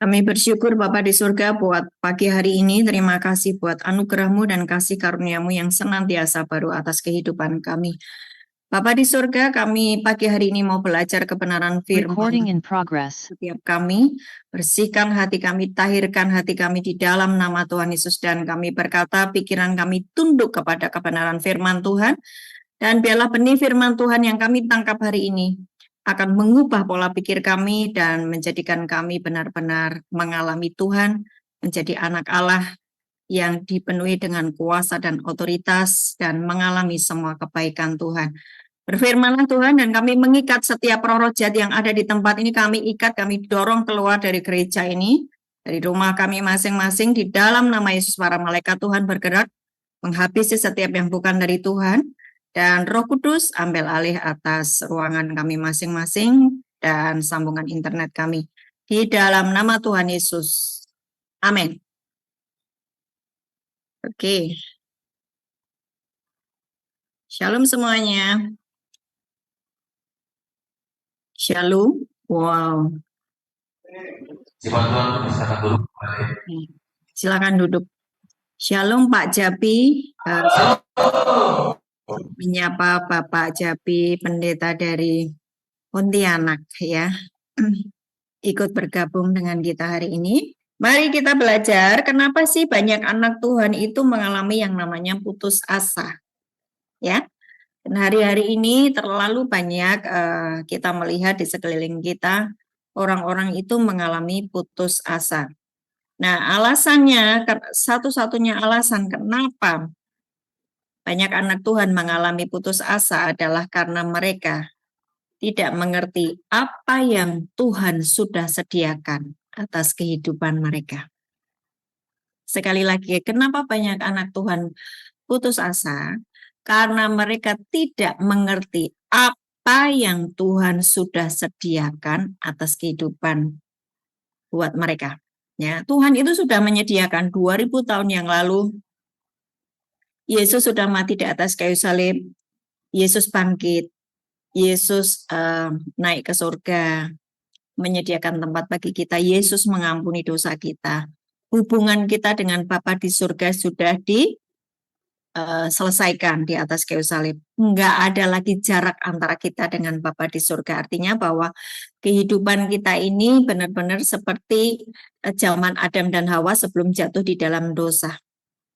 Kami bersyukur Bapa di surga buat pagi hari ini. Terima kasih buat anugerah-Mu dan kasih karunia-Mu yang senantiasa baru atas kehidupan kami. Bapa di surga, kami pagi hari ini mau belajar kebenaran Recording firman. in progress. Setiap kami, bersihkan hati kami, tahirkan hati kami di dalam nama Tuhan Yesus. Dan kami berkata, pikiran kami tunduk kepada kebenaran firman Tuhan. Dan biarlah benih firman Tuhan yang kami tangkap hari ini akan mengubah pola pikir kami dan menjadikan kami benar-benar mengalami Tuhan, menjadi anak Allah yang dipenuhi dengan kuasa dan otoritas dan mengalami semua kebaikan Tuhan. Berfirmanlah Tuhan, dan kami mengikat setiap roh jahat yang ada di tempat ini, kami ikat, kami dorong keluar dari gereja ini, dari rumah kami masing-masing, di dalam nama Yesus para malaikat Tuhan bergerak, menghabisi setiap yang bukan dari Tuhan, dan Roh Kudus ambil alih atas ruangan kami masing-masing dan sambungan internet kami. Di dalam nama Tuhan Yesus. Amin. Oke. Shalom semuanya. Shalom. Wow. Silakan duduk. Shalom Pak Japi. Menyapa Bapak Japi, pendeta dari Pontianak ya. Ikut bergabung dengan kita hari ini. Mari kita belajar kenapa sih banyak anak Tuhan itu mengalami yang namanya putus asa. Ya. Dan hari-hari ini terlalu banyak kita melihat di sekeliling kita orang-orang itu mengalami putus asa. Nah, alasannya satu-satunya alasan kenapa banyak anak Tuhan mengalami putus asa adalah karena mereka tidak mengerti apa yang Tuhan sudah sediakan atas kehidupan mereka. Sekali lagi, kenapa banyak anak Tuhan putus asa? Karena mereka tidak mengerti apa yang Tuhan sudah sediakan atas kehidupan buat mereka. Ya, Tuhan itu sudah menyediakan 2000 tahun yang lalu. Yesus sudah mati di atas kayu salib. Yesus bangkit. Yesus naik ke surga, menyediakan tempat bagi kita. Yesus mengampuni dosa kita. Hubungan kita dengan Bapa di surga sudah diselesaikan di atas kayu salib. Enggak ada lagi jarak antara kita dengan Bapa di surga. Artinya bahwa kehidupan kita ini benar-benar seperti zaman Adam dan Hawa sebelum jatuh di dalam dosa.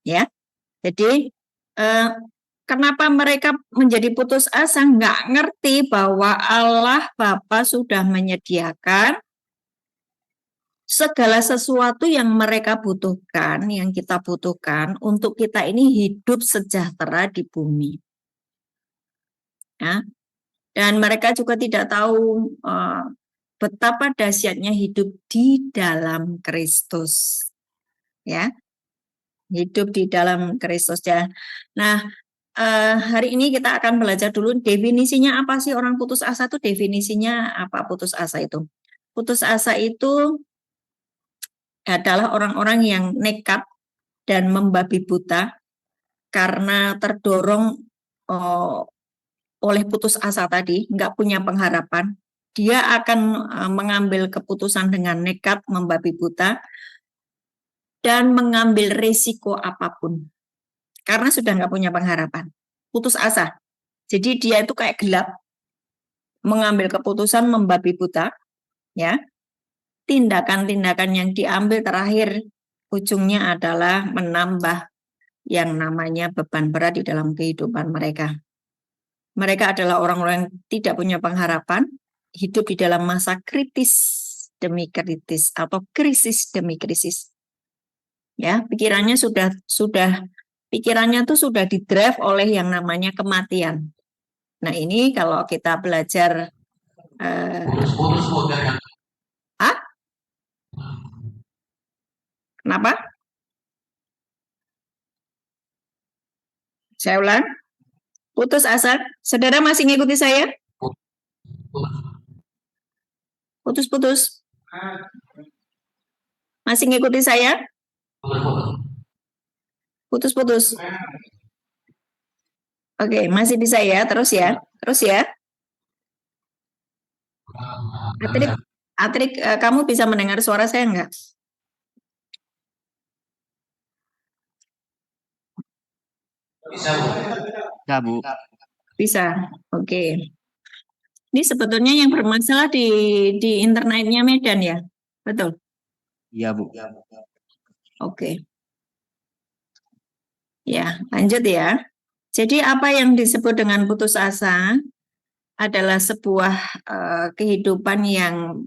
Ya, jadi kenapa mereka menjadi putus asa? Nggak ngerti bahwa Allah Bapa sudah menyediakan segala sesuatu yang mereka butuhkan, yang kita butuhkan untuk kita ini hidup sejahtera di bumi. Ya. Dan mereka juga tidak tahu betapa dahsyatnya hidup di dalam Kristus. Ya, hidup di dalam Kristus ya. Nah, hari ini kita akan belajar dulu definisinya apa sih orang putus asa itu, definisinya apa putus asa itu. Putus asa itu adalah orang-orang yang nekat dan membabi buta karena terdorong oleh putus asa tadi, nggak punya pengharapan. Dia akan mengambil keputusan dengan nekat, membabi buta, dan mengambil risiko apapun. Karena sudah nggak punya pengharapan. Putus asa. Jadi dia itu kayak gelap, mengambil keputusan membabi buta, ya. Tindakan-tindakan yang diambil terakhir ujungnya adalah menambah yang namanya beban berat di dalam kehidupan mereka. Mereka adalah orang-orang yang tidak punya pengharapan, hidup di dalam masa kritis demi kritis atau krisis demi krisis. Ya, pikirannya pikirannya tuh sudah didrive oleh yang namanya kematian. Nah, ini kalau kita belajar Kenapa? Saya ulang. Putus asa. Saudara masih ngikuti saya? Putus-putus. Masih ngikuti saya? Putus-putus. Oke, masih bisa ya? Terus ya? Terus ya? Atrik, kamu bisa mendengar suara saya enggak? Bisa, Bu. Bisa, Bu. Bisa. Oke. Ini sebetulnya yang bermasalah di internetnya Medan ya? Betul? Iya, Bu. Oke. Ya, lanjut ya. Jadi apa yang disebut dengan putus asa adalah sebuah kehidupan yang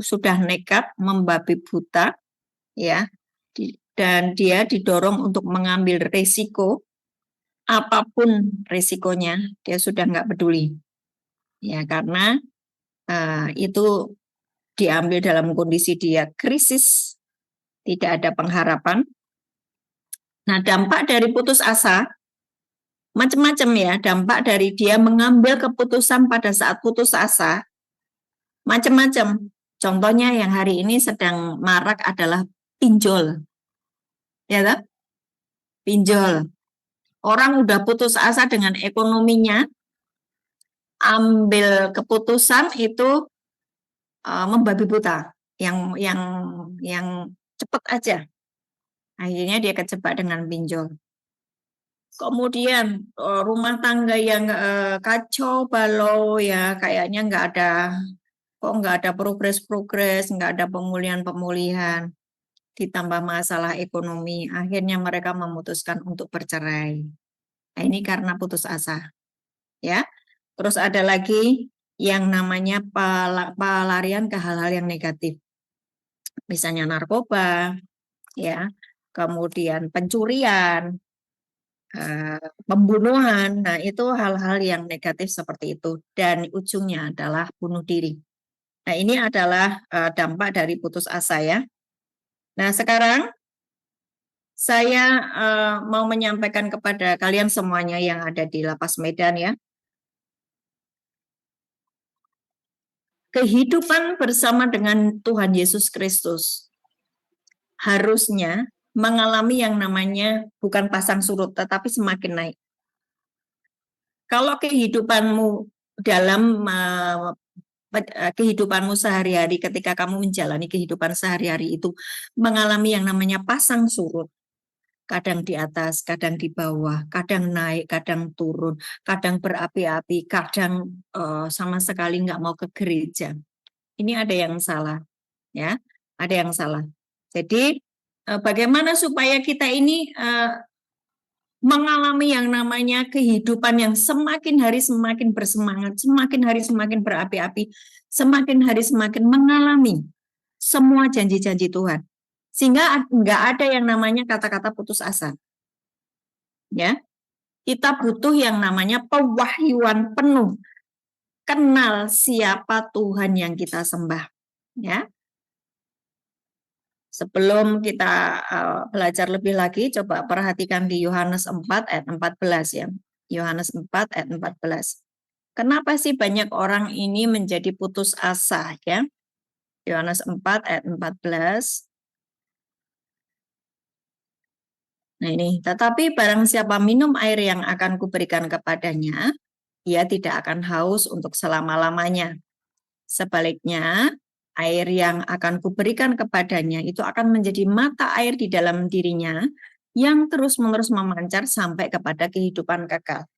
sudah nekat, membabi buta, ya, dan dia didorong untuk mengambil risiko, apapun risikonya, dia sudah nggak peduli, ya, karena itu diambil dalam kondisi dia krisis, tidak ada pengharapan. Nah, dampak dari putus asa macam-macam ya, dampak dari dia mengambil keputusan pada saat putus asa macam-macam. Contohnya yang hari ini sedang marak adalah pinjol. Ya kan? Pinjol. Orang udah putus asa dengan ekonominya, ambil keputusan itu membabi buta. Yang cepat aja. Akhirnya dia kejebak dengan pinjol. Kemudian rumah tangga yang kacau balau ya, kayaknya nggak ada progres, nggak ada pemulihan, ditambah masalah ekonomi, akhirnya mereka memutuskan untuk bercerai. Nah, ini karena putus asa, ya. Terus ada lagi yang namanya pelarian ke hal-hal yang negatif, misalnya narkoba, ya, kemudian pencurian, pembunuhan. Nah, itu hal-hal yang negatif seperti itu, dan ujungnya adalah bunuh diri. Nah, ini adalah dampak dari putus asa ya. Nah, sekarang saya mau menyampaikan kepada kalian semuanya yang ada di Lapas Medan ya. Kehidupan bersama dengan Tuhan Yesus Kristus harusnya mengalami yang namanya bukan pasang surut, tetapi semakin naik. Kalau kehidupanmu dalam kehidupanmu sehari-hari, ketika kamu menjalani kehidupan sehari-hari itu mengalami yang namanya pasang surut, kadang di atas, kadang di bawah, kadang naik, kadang turun, kadang berapi-api, kadang sama sekali nggak mau ke gereja. Ini ada yang salah, ya, ada yang salah. Jadi bagaimana supaya kita ini mengalami yang namanya kehidupan yang semakin hari semakin bersemangat, semakin hari semakin berapi-api, semakin hari semakin mengalami semua janji-janji Tuhan. Sehingga nggak ada yang namanya kata-kata putus asa. Ya, kita butuh yang namanya pewahyuan penuh. Kenal siapa Tuhan yang kita sembah. Ya, sebelum kita belajar lebih lagi, coba perhatikan di Yohanes 4 ayat 14 ya. Yohanes 4 ayat 14. Kenapa sih banyak orang ini menjadi putus asa ya? Yohanes 4 ayat 14. Nah ini, tetapi barang siapa minum air yang akan kuberikan kepadanya, ia tidak akan haus untuk selama-lamanya. Sebaliknya, air yang akan kuberikan kepadanya itu akan menjadi mata air di dalam dirinya yang terus-menerus memancar sampai kepada kehidupan kekal.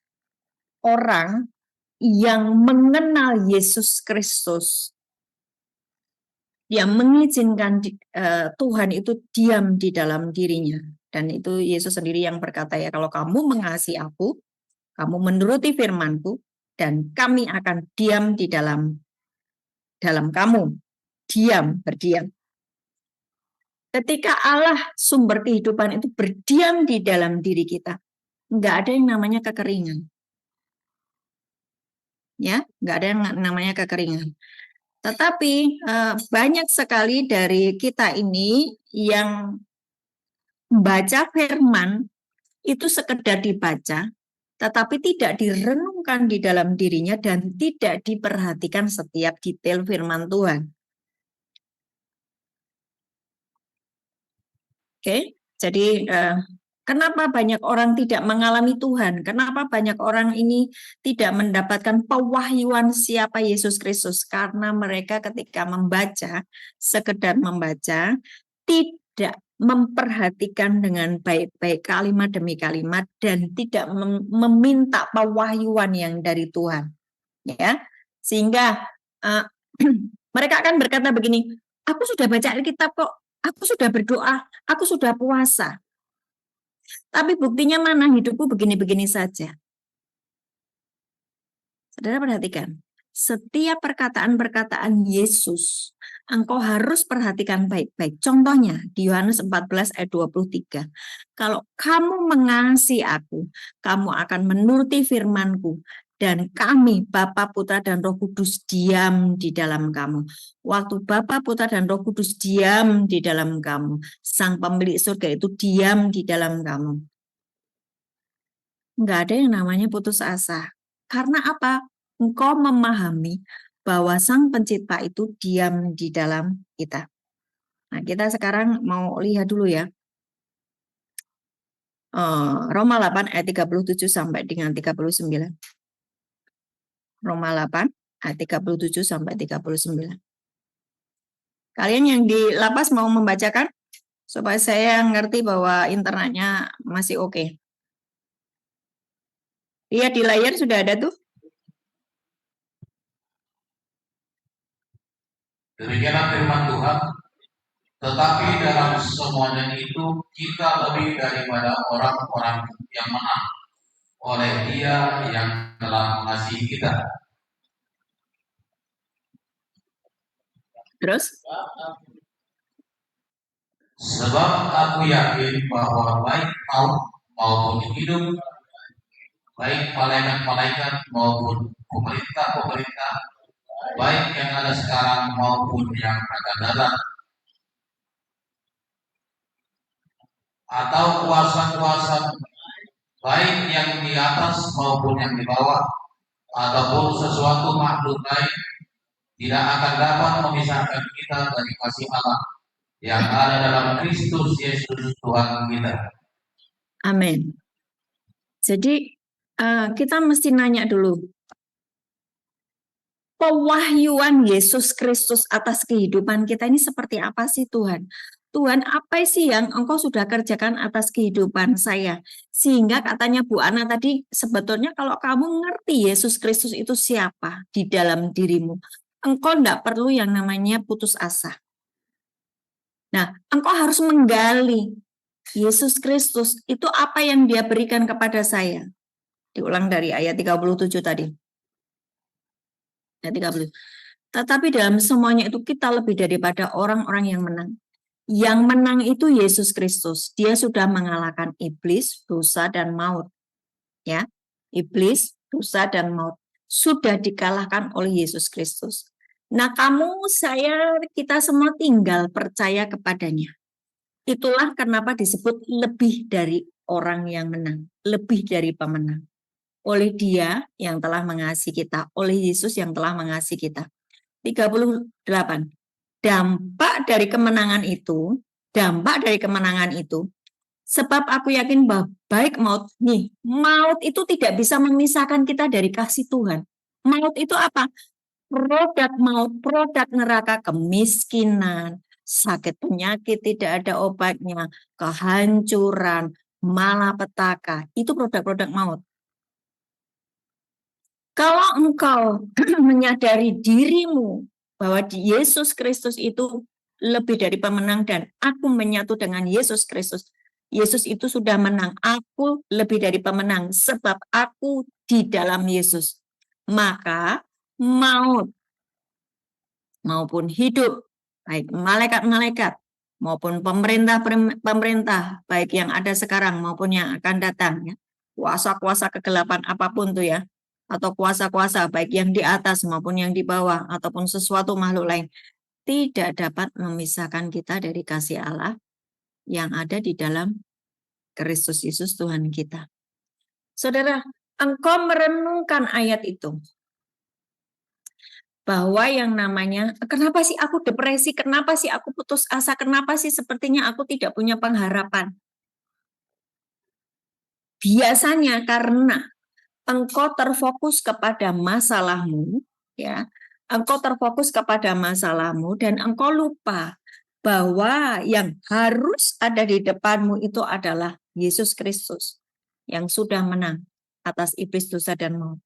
Orang yang mengenal Yesus Kristus, yang mengizinkan Tuhan itu diam di dalam dirinya. Dan itu Yesus sendiri yang berkata ya, kalau kamu mengasihi aku, kamu menuruti firman-Ku, dan kami akan diam di dalam kamu. Diam, berdiam. Ketika Allah sumber kehidupan itu berdiam di dalam diri kita, nggak ada yang namanya kekeringan. Ya, nggak ada yang namanya kekeringan. Tetapi banyak sekali dari kita ini yang membaca firman itu sekedar dibaca, tetapi tidak direnungkan di dalam dirinya dan tidak diperhatikan setiap detail firman Tuhan. Oke, jadi Kenapa banyak orang tidak mengalami Tuhan? Kenapa banyak orang ini tidak mendapatkan pewahyuan siapa Yesus Kristus? Karena mereka ketika membaca, sekedar membaca, tidak memperhatikan dengan baik-baik kalimat demi kalimat dan tidak meminta pewahyuan yang dari Tuhan. Ya, sehingga mereka akan berkata begini, aku sudah baca Alkitab kok, aku sudah berdoa, aku sudah puasa. Tapi buktinya mana? Hidupku begini-begini saja. Saudara perhatikan, setiap perkataan-perkataan Yesus, engkau harus perhatikan baik-baik. Contohnya di Yohanes 14 ayat 23. Kalau kamu mengasihi aku, kamu akan menuruti firman-Ku, dan kami, Bapa, Putra, dan Roh Kudus diam di dalam kamu. Waktu Bapa, Putra, dan Roh Kudus diam di dalam kamu, Sang Pemilik surga itu diam di dalam kamu. Enggak ada yang namanya putus asa. Karena apa? Engkau memahami bahwa Sang Pencipta itu diam di dalam kita. Nah, kita sekarang mau lihat dulu ya. Roma 8 ayat 37 sampai dengan 39. Roma 8 ayat 37 sampai 39. Kalian yang di lapas mau membacakan? Supaya saya ngerti bahwa internetnya masih oke. Lihat di layar sudah ada tuh. Demikianlah firman Tuhan, tetapi dalam semuanya itu kita lebih daripada orang-orang yang menang oleh Dia yang telah mengasihi kita. Terus? Sebab aku yakin bahwa baik maut maupun hidup, baik malaikat-malaikat maupun pemerintah-pemerintah, baik yang ada sekarang maupun yang akan datang, atau kuasa-kuasa, baik yang di atas maupun yang di bawah, ataupun sesuatu makhluk lain, tidak akan dapat memisahkan kita dari kasih Allah yang ada dalam Kristus Yesus Tuhan kita. Amin. Jadi kita mesti nanya dulu, pewahyuan Yesus Kristus atas kehidupan kita ini seperti apa sih Tuhan? Tuhan, apa sih yang Engkau sudah kerjakan atas kehidupan saya? Sehingga katanya Bu Ana tadi, sebetulnya kalau kamu ngerti Yesus Kristus itu siapa di dalam dirimu, engkau tidak perlu yang namanya putus asa. Nah, engkau harus menggali Yesus Kristus itu apa yang Dia berikan kepada saya. Diulang dari ayat 37 tadi. Ayat 30. Tetapi dalam semuanya itu kita lebih daripada orang-orang yang menang. Yang menang itu Yesus Kristus. Dia sudah mengalahkan iblis, dosa, dan maut. Ya, iblis, dosa, dan maut sudah dikalahkan oleh Yesus Kristus. Nah, kamu, saya, kita semua tinggal percaya kepadanya. Itulah kenapa disebut lebih dari orang yang menang, lebih dari pemenang. Oleh Dia yang telah mengasihi kita, oleh Yesus yang telah mengasihi kita. 38. Dampak dari kemenangan itu, sebab aku yakin bahwa baik maut itu tidak bisa memisahkan kita dari kasih Tuhan. Maut itu apa? Produk maut, produk neraka, kemiskinan, sakit penyakit tidak ada obatnya, kehancuran, malapetaka, itu produk-produk maut. Kalau engkau menyadari dirimu bahwa Yesus Kristus itu lebih dari pemenang dan aku menyatu dengan Yesus Kristus, Yesus itu sudah menang, aku lebih dari pemenang sebab aku di dalam Yesus. Maka maut maupun hidup, baik malaikat-malaikat maupun pemerintah, baik yang ada sekarang maupun yang akan datang, ya, kuasa-kuasa kegelapan apapun tuh ya, atau kuasa-kuasa baik yang di atas maupun yang di bawah ataupun sesuatu makhluk lain tidak dapat memisahkan kita dari kasih Allah yang ada di dalam Kristus Yesus Tuhan kita. Saudara, engkau merenungkan ayat itu bahwa yang namanya kenapa sih aku depresi, kenapa sih aku putus asa, kenapa sih sepertinya aku tidak punya pengharapan. biasanya karena engkau terfokus kepada masalahmu, ya, engkau terfokus kepada masalahmu dan engkau lupa bahwa yang harus ada di depanmu itu adalah Yesus Kristus yang sudah menang atas iblis, dosa, dan maut.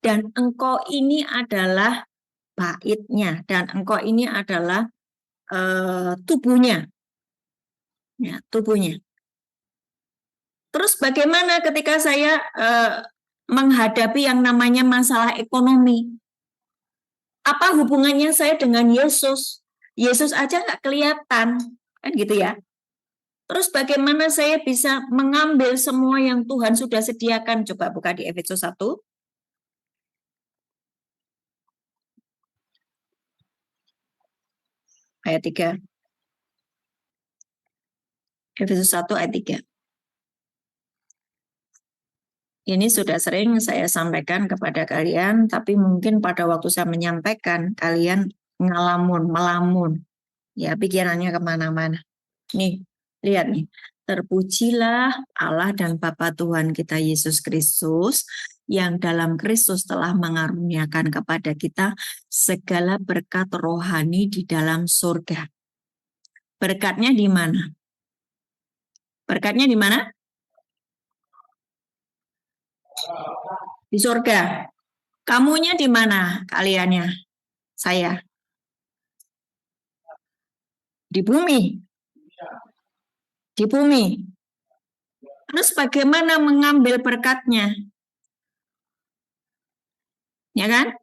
Dan engkau ini adalah baitnya, dan engkau ini adalah tubuhnya, ya, tubuhnya. Terus bagaimana ketika saya menghadapi yang namanya masalah ekonomi? Apa hubungannya saya dengan Yesus? Yesus aja nggak kelihatan, kan gitu ya. Terus bagaimana saya bisa mengambil semua yang Tuhan sudah sediakan? Coba buka di Efesus 1. Ayat 3. Efesus 1 ayat 3. Ini sudah sering saya sampaikan kepada kalian, tapi mungkin pada waktu saya menyampaikan, kalian melamun, ya pikirannya kemana-mana. Nih, lihat nih. Terpujilah Allah dan Bapa Tuhan kita Yesus Kristus, yang dalam Kristus telah mengaruniakan kepada kita segala berkat rohani di dalam surga. Berkatnya di mana? Berkatnya di mana? Di surga. Kamunya di mana kaliannya? Saya. Di bumi. Di bumi. Terus bagaimana mengambil berkatnya? Ya kan?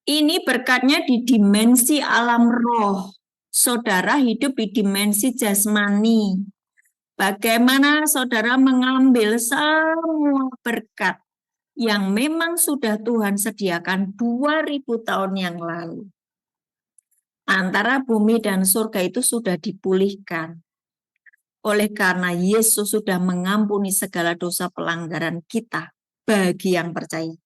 Ini berkatnya di dimensi alam roh. Saudara hidup di dimensi jasmani. Bagaimana saudara mengambil semua berkat yang memang sudah Tuhan sediakan 2000 tahun yang lalu. Antara bumi dan surga itu sudah dipulihkan. Oleh karena Yesus sudah mengampuni segala dosa pelanggaran kita bagi yang percaya.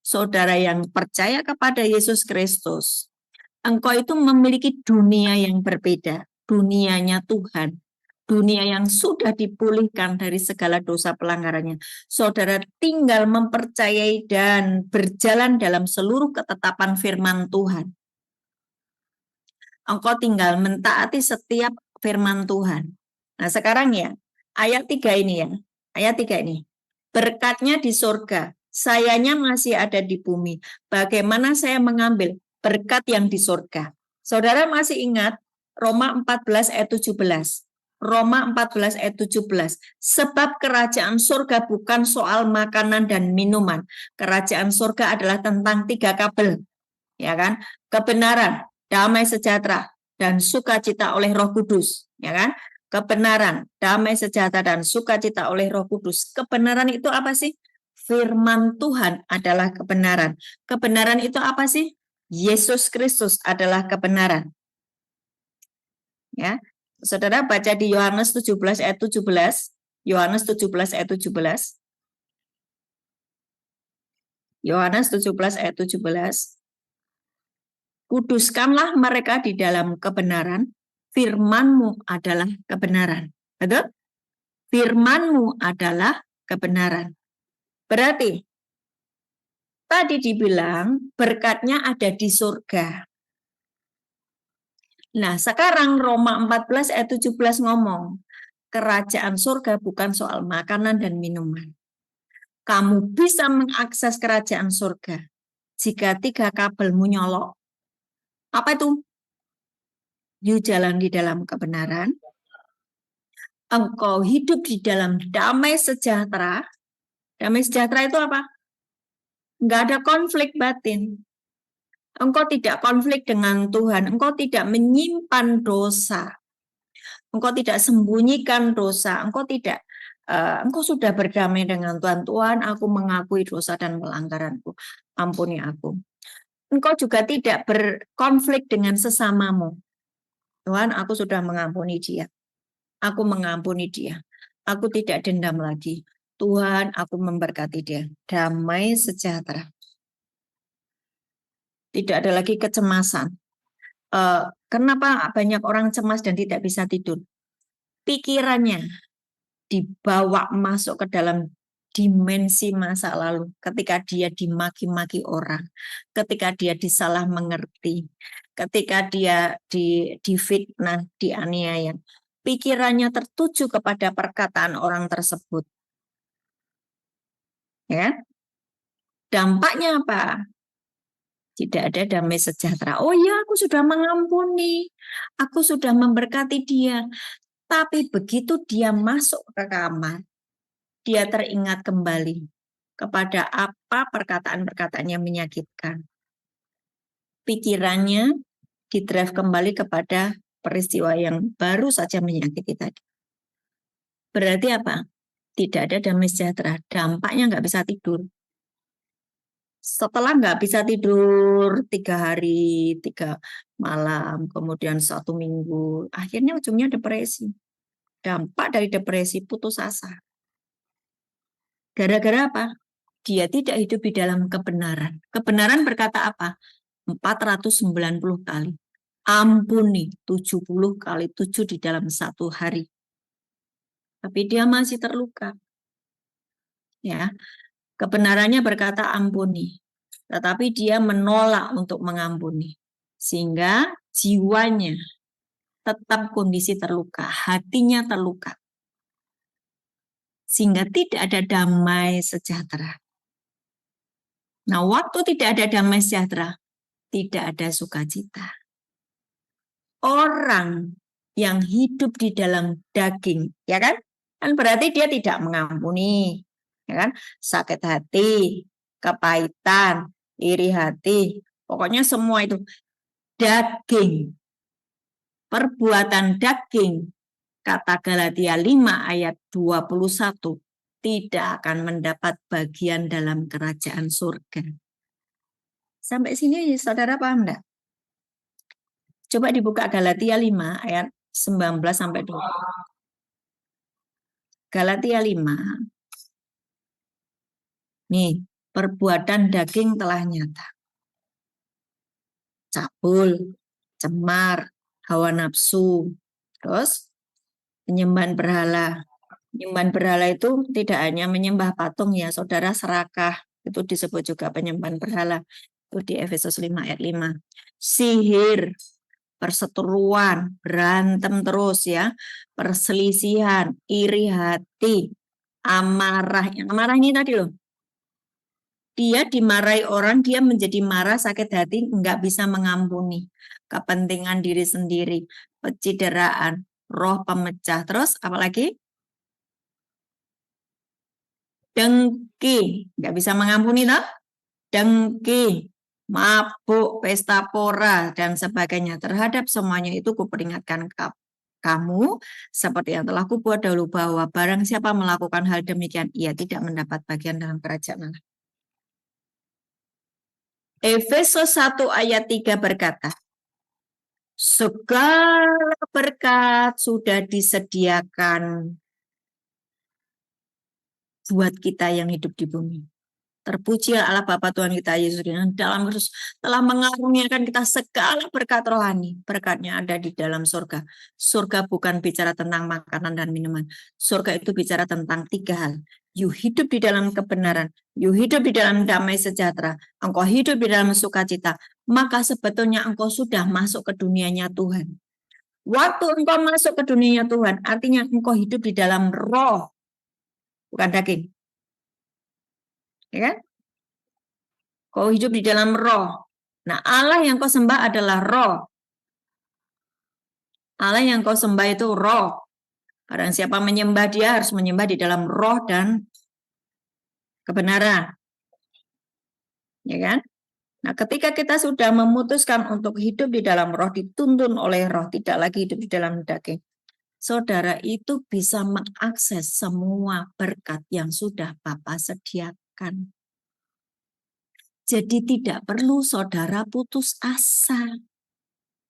Saudara yang percaya kepada Yesus Kristus, engkau itu memiliki dunia yang berbeda, dunianya Tuhan, dunia yang sudah dipulihkan dari segala dosa pelanggarannya. Saudara tinggal mempercayai dan berjalan dalam seluruh ketetapan firman Tuhan. Engkau tinggal mentaati setiap firman Tuhan. Nah sekarang ya, ayat 3 ini ya, ayat 3 ini. Berkatnya di surga, sayanya masih ada di bumi. Bagaimana saya mengambil berkat yang di surga? Saudara masih ingat Roma 14 ayat 17. Roma 14 ayat 17. Sebab kerajaan surga bukan soal makanan dan minuman. Kerajaan surga adalah tentang 3 kabel. Ya kan? Kebenaran, damai sejahtera, dan sukacita oleh Roh Kudus. Ya kan? Kebenaran, damai sejahtera, dan sukacita oleh Roh Kudus. Kebenaran itu apa sih? Firman Tuhan adalah kebenaran. Kebenaran itu apa sih? Yesus Kristus adalah kebenaran. Ya, saudara baca di Yohanes 17 ayat 17. Yohanes 17 ayat 17. Yohanes 17 ayat 17. Kuduskanlah mereka di dalam kebenaran. Firman-Mu adalah kebenaran. Betul? Firman-Mu adalah kebenaran. Berarti tadi dibilang berkatnya ada di surga. Nah, sekarang Roma 14 ayat 17 ngomong, kerajaan surga bukan soal makanan dan minuman. Kamu bisa mengakses kerajaan surga jika 3 kabelmu nyolok. Apa itu? You jalan di dalam kebenaran. Engkau hidup di dalam damai sejahtera. Damai sejahtera itu apa? Enggak ada konflik batin. Engkau tidak konflik dengan Tuhan. Engkau tidak menyimpan dosa. Engkau tidak sembunyikan dosa. Engkau sudah berdamai dengan Tuhan. Tuhan, aku mengakui dosa dan pelanggaranku. Ampuni aku. Engkau juga tidak berkonflik dengan sesamamu. Tuhan, aku sudah mengampuni dia. Aku mengampuni dia. Aku tidak dendam lagi. Tuhan, aku memberkati dia. Damai sejahtera. Tidak ada lagi kecemasan. Kenapa banyak orang cemas dan tidak bisa tidur? Pikirannya dibawa masuk ke dalam dimensi masa lalu, ketika dia dimaki-maki orang, ketika dia disalah mengerti, ketika dia difitnah, dianiaya, pikirannya tertuju kepada perkataan orang tersebut. Ya, dampaknya apa? Tidak ada damai sejahtera. Oh ya, aku sudah mengampuni, aku sudah memberkati dia. Tapi begitu dia masuk ke kamar, dia teringat kembali kepada apa perkataan-perkataan yang menyakitkan. Pikirannya didrive kembali kepada peristiwa yang baru saja menyakiti tadi. Berarti apa? Tidak ada damai sejahtera. Dampaknya nggak bisa tidur. Setelah nggak bisa tidur 3 hari, 3 malam, kemudian 1 minggu, akhirnya ujungnya depresi. Dampak dari depresi putus asa. Gara-gara apa? Dia tidak hidup di dalam kebenaran. Kebenaran berkata apa? 490 kali. Ampuni 70 kali 7 di dalam 1 hari. Tapi dia masih terluka. Ya, kebenarannya berkata ampuni. Tetapi dia menolak untuk mengampuni. Sehingga jiwanya tetap kondisi terluka, hatinya terluka. Sehingga tidak ada damai sejahtera. Nah, waktu tidak ada damai sejahtera, tidak ada sukacita. Orang yang hidup di dalam daging, ya kan? Kan berarti dia tidak mengampuni, ya kan? Sakit hati, kepahitan, iri hati, pokoknya semua itu daging. Perbuatan daging, kata Galatia 5 ayat 21, tidak akan mendapat bagian dalam kerajaan surga. Sampai sini saudara paham enggak? Coba dibuka Galatia 5 ayat 19 sampai 20. Galatia 5. Nih, perbuatan daging telah nyata. Cabul, cemar, hawa nafsu, terus penyembahan berhala. Penyembahan berhala itu tidak hanya menyembah patung ya, saudara, serakah. Itu disebut juga penyembahan berhala. Itu di Efesus 5 ayat 5. Sihir, perseteruan, berantem terus ya, perselisihan, iri hati, amarah. Yang amarah ini tadi loh. Dia dimarahi orang, dia menjadi marah, sakit hati, nggak bisa mengampuni. Kepentingan diri sendiri, pecideraan, roh pemecah. Terus apalagi? Dengki, nggak bisa mengampuni toh? Dengki, mabuk, pesta pora, dan sebagainya. Terhadap semuanya itu kuperingatkan kamu, seperti yang telah kubuat dahulu, bahwa barang siapa melakukan hal demikian, ia tidak mendapat bagian dalam kerajaan Allah. Efesus 1 ayat 3 berkata, segala berkat sudah disediakan buat kita yang hidup di bumi. Terpujilah Allah Bapa Tuhan kita Yesus Kristus dalam Kristus telah mengaruniakan kita segala berkat rohani. Berkatnya ada di dalam surga. Surga bukan bicara tentang makanan dan minuman. Surga itu bicara tentang 3 hal. You hidup di dalam kebenaran. You hidup di dalam damai sejahtera. Engkau hidup di dalam sukacita. Maka sebetulnya engkau sudah masuk ke dunianya Tuhan. Waktu engkau masuk ke dunianya Tuhan, artinya engkau hidup di dalam roh. Bukan daging. Ya kan? Kau hidup di dalam roh. Nah, Allah yang kau sembah adalah roh. Allah yang kau sembah itu roh. Barang siapa menyembah dia harus menyembah di dalam roh dan kebenaran. Ya kan? Nah, ketika kita sudah memutuskan untuk hidup di dalam roh, dituntun oleh roh, tidak lagi hidup di dalam daging, saudara itu bisa mengakses semua berkat yang sudah Bapa sediakan. Jadi tidak perlu saudara putus asa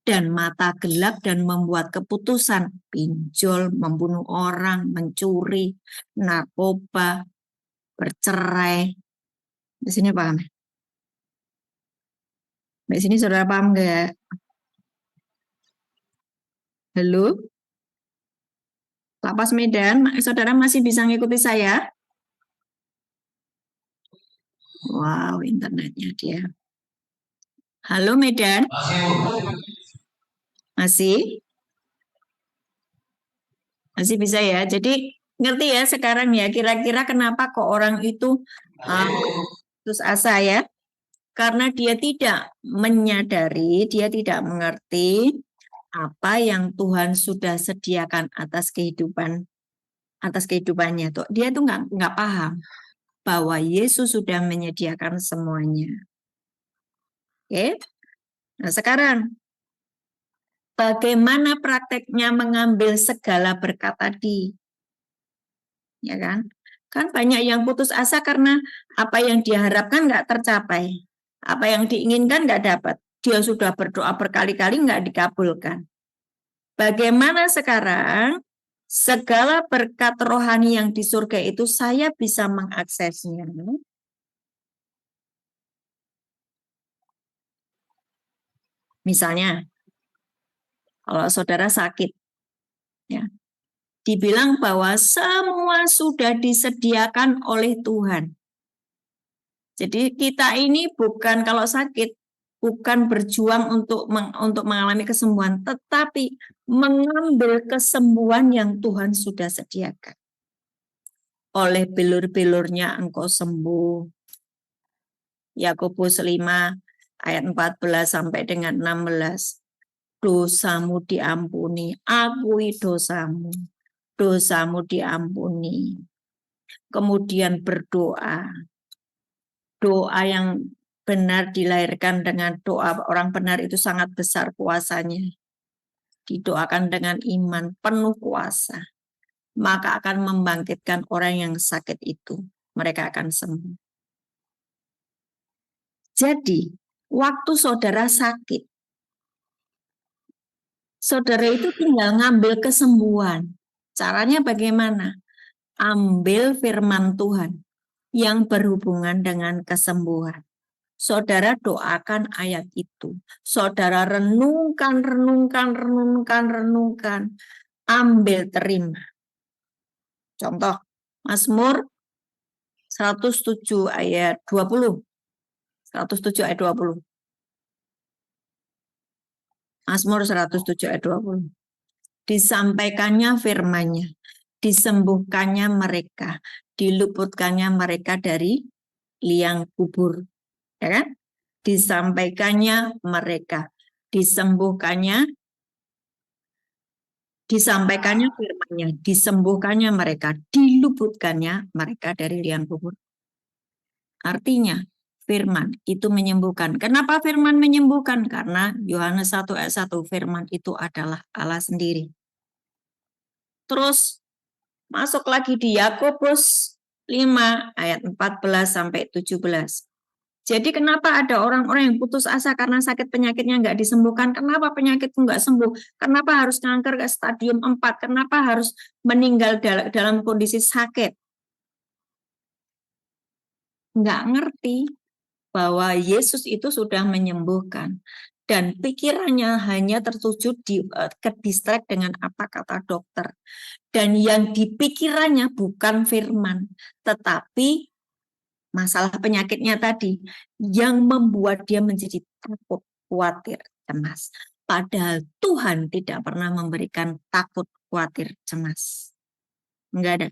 dan mata gelap dan membuat keputusan pinjol, membunuh orang, mencuri, narkoba, bercerai. Di sini paham? Di sini saudara paham nggak? Halo? Lapas Medan, saudara masih bisa ngikuti saya? Wow, internetnya dia. Halo Medan, Masih Bu. masih? Masih bisa ya? Jadi ngerti ya sekarang ya, kira-kira kenapa kok orang itu Masih Bu. putus asa ya? Karena dia tidak menyadari, dia tidak mengerti apa yang Tuhan sudah sediakan atas kehidupannya. Tuh, dia tuh nggak paham bahwa Yesus sudah menyediakan semuanya. Oke? Nah, sekarang bagaimana prakteknya mengambil segala berkat tadi? Ya kan? Kan banyak yang putus asa karena apa yang diharapkan nggak tercapai. Apa yang diinginkan nggak dapat. Dia sudah berdoa berkali-kali nggak dikabulkan. Bagaimana sekarang segala berkat rohani yang di surga itu saya bisa mengaksesnya? Misalnya, kalau saudara sakit, ya, dibilang bahwa semua sudah disediakan oleh Tuhan. Jadi kita ini bukan kalau sakit, bukan berjuang untuk mengalami kesembuhan, tetapi mengambil kesembuhan yang Tuhan sudah sediakan. Oleh bilur-bilurnya engkau sembuh. Yakobus 5 ayat 14 sampai dengan 16. Dosamu diampuni, akui dosamu. Dosamu diampuni. Kemudian berdoa. Doa yang benar dilahirkan dengan doa orang benar itu sangat besar kuasanya. Didoakan dengan iman penuh kuasa. Maka akan membangkitkan orang yang sakit itu. Mereka akan sembuh. Jadi, waktu saudara sakit, saudara itu tinggal ngambil kesembuhan. Caranya bagaimana? Ambil firman Tuhan yang berhubungan dengan kesembuhan. Saudara doakan ayat itu. Saudara renungkan, renungkan, renungkan, renungkan. Ambil terima. Contoh, Mazmur 107 ayat 20. 107 ayat 20. Mazmur 107 ayat 20. Disampaikannya firman-Nya, disembuhkannya mereka, diluputkannya mereka dari liang kubur. Ya kan? Disampaikannya mereka, disembuhkannya firman-Nya, disembuhkannya mereka, diluputkannya mereka dari liang kubur. Artinya, firman itu menyembuhkan. Kenapa firman menyembuhkan? Karena Yohanes 1 ayat 1, firman itu adalah Allah sendiri. Terus masuk lagi di Yakobus 5 ayat 14 sampai 17. Jadi kenapa ada orang-orang yang putus asa karena sakit penyakitnya nggak disembuhkan? Kenapa penyakit itu nggak sembuh? Kenapa harus kanker ke stadium 4? Kenapa harus meninggal dalam kondisi sakit? Nggak ngerti bahwa Yesus itu sudah menyembuhkan. Dan pikirannya hanya tertuju ke distrak dengan apa kata dokter. Dan yang dipikirannya bukan firman, tetapi masalah penyakitnya tadi yang membuat dia menjadi takut, khawatir, cemas. Padahal Tuhan tidak pernah memberikan takut, khawatir, cemas. Enggak ada.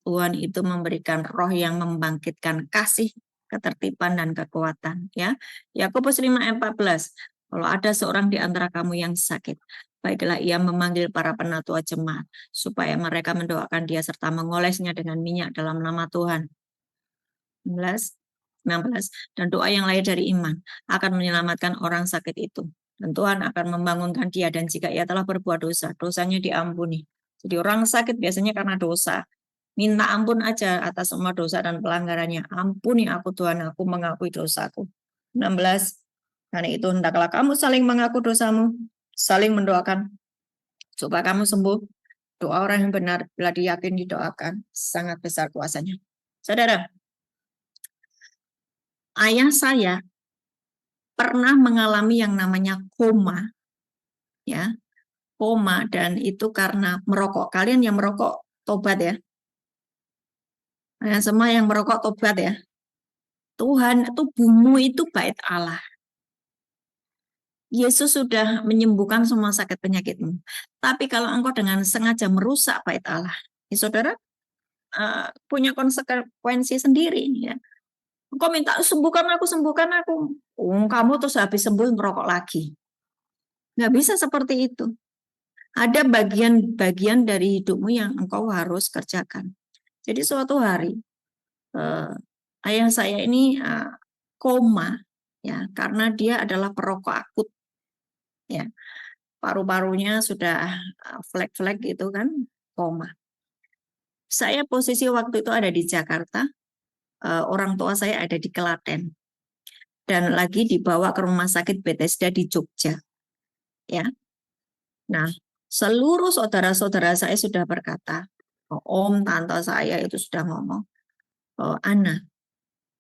Tuhan itu memberikan roh yang membangkitkan kasih, ketertiban, dan kekuatan. Ya, Yakobus 5 ayat 14. Kalau ada seorang di antara kamu yang sakit, baiklah ia memanggil para penatua jemaat, supaya mereka mendoakan dia serta mengolesnya dengan minyak dalam nama Tuhan. 16. Dan doa yang lahir dari iman akan menyelamatkan orang sakit itu. Dan Tuhan akan membangunkan dia, dan jika ia telah berbuat dosa, dosanya diampuni. Jadi orang sakit biasanya karena dosa. Minta ampun aja atas semua dosa dan pelanggarannya. Ampuni aku Tuhan, aku mengakui dosaku. 16. Karena itu hendaklah kamu saling mengaku dosamu, saling mendoakan supaya kamu sembuh. Doa orang yang benar bila diyakin didoakan, sangat besar kuasanya. Saudara, ayah saya pernah mengalami yang namanya koma, ya, koma dan itu karena merokok. Kalian yang merokok tobat ya. Nah, semua yang merokok tobat ya. Tuhan, tubuhmu itu bait Allah. Yesus sudah menyembuhkan semua sakit penyakitmu. Tapi kalau engkau dengan sengaja merusak bait Allah, ya saudara punya konsekuensi sendiri ya. Engkau minta sembuhkan aku, sembuhkan aku. Kamu terus habis sembuh merokok lagi. Nggak bisa seperti itu. Ada bagian-bagian dari hidupmu yang engkau harus kerjakan. Jadi suatu hari ayah saya ini koma ya karena dia adalah perokok akut ya. Paru-parunya sudah flek-flek gitu kan, koma. Saya posisi waktu itu ada di Jakarta, orang tua saya ada di Klaten, dan lagi dibawa ke rumah sakit Bethesda di Jogja. Ya, nah seluruh saudara-saudara saya sudah berkata, om, tante saya itu sudah ngomong, Ana,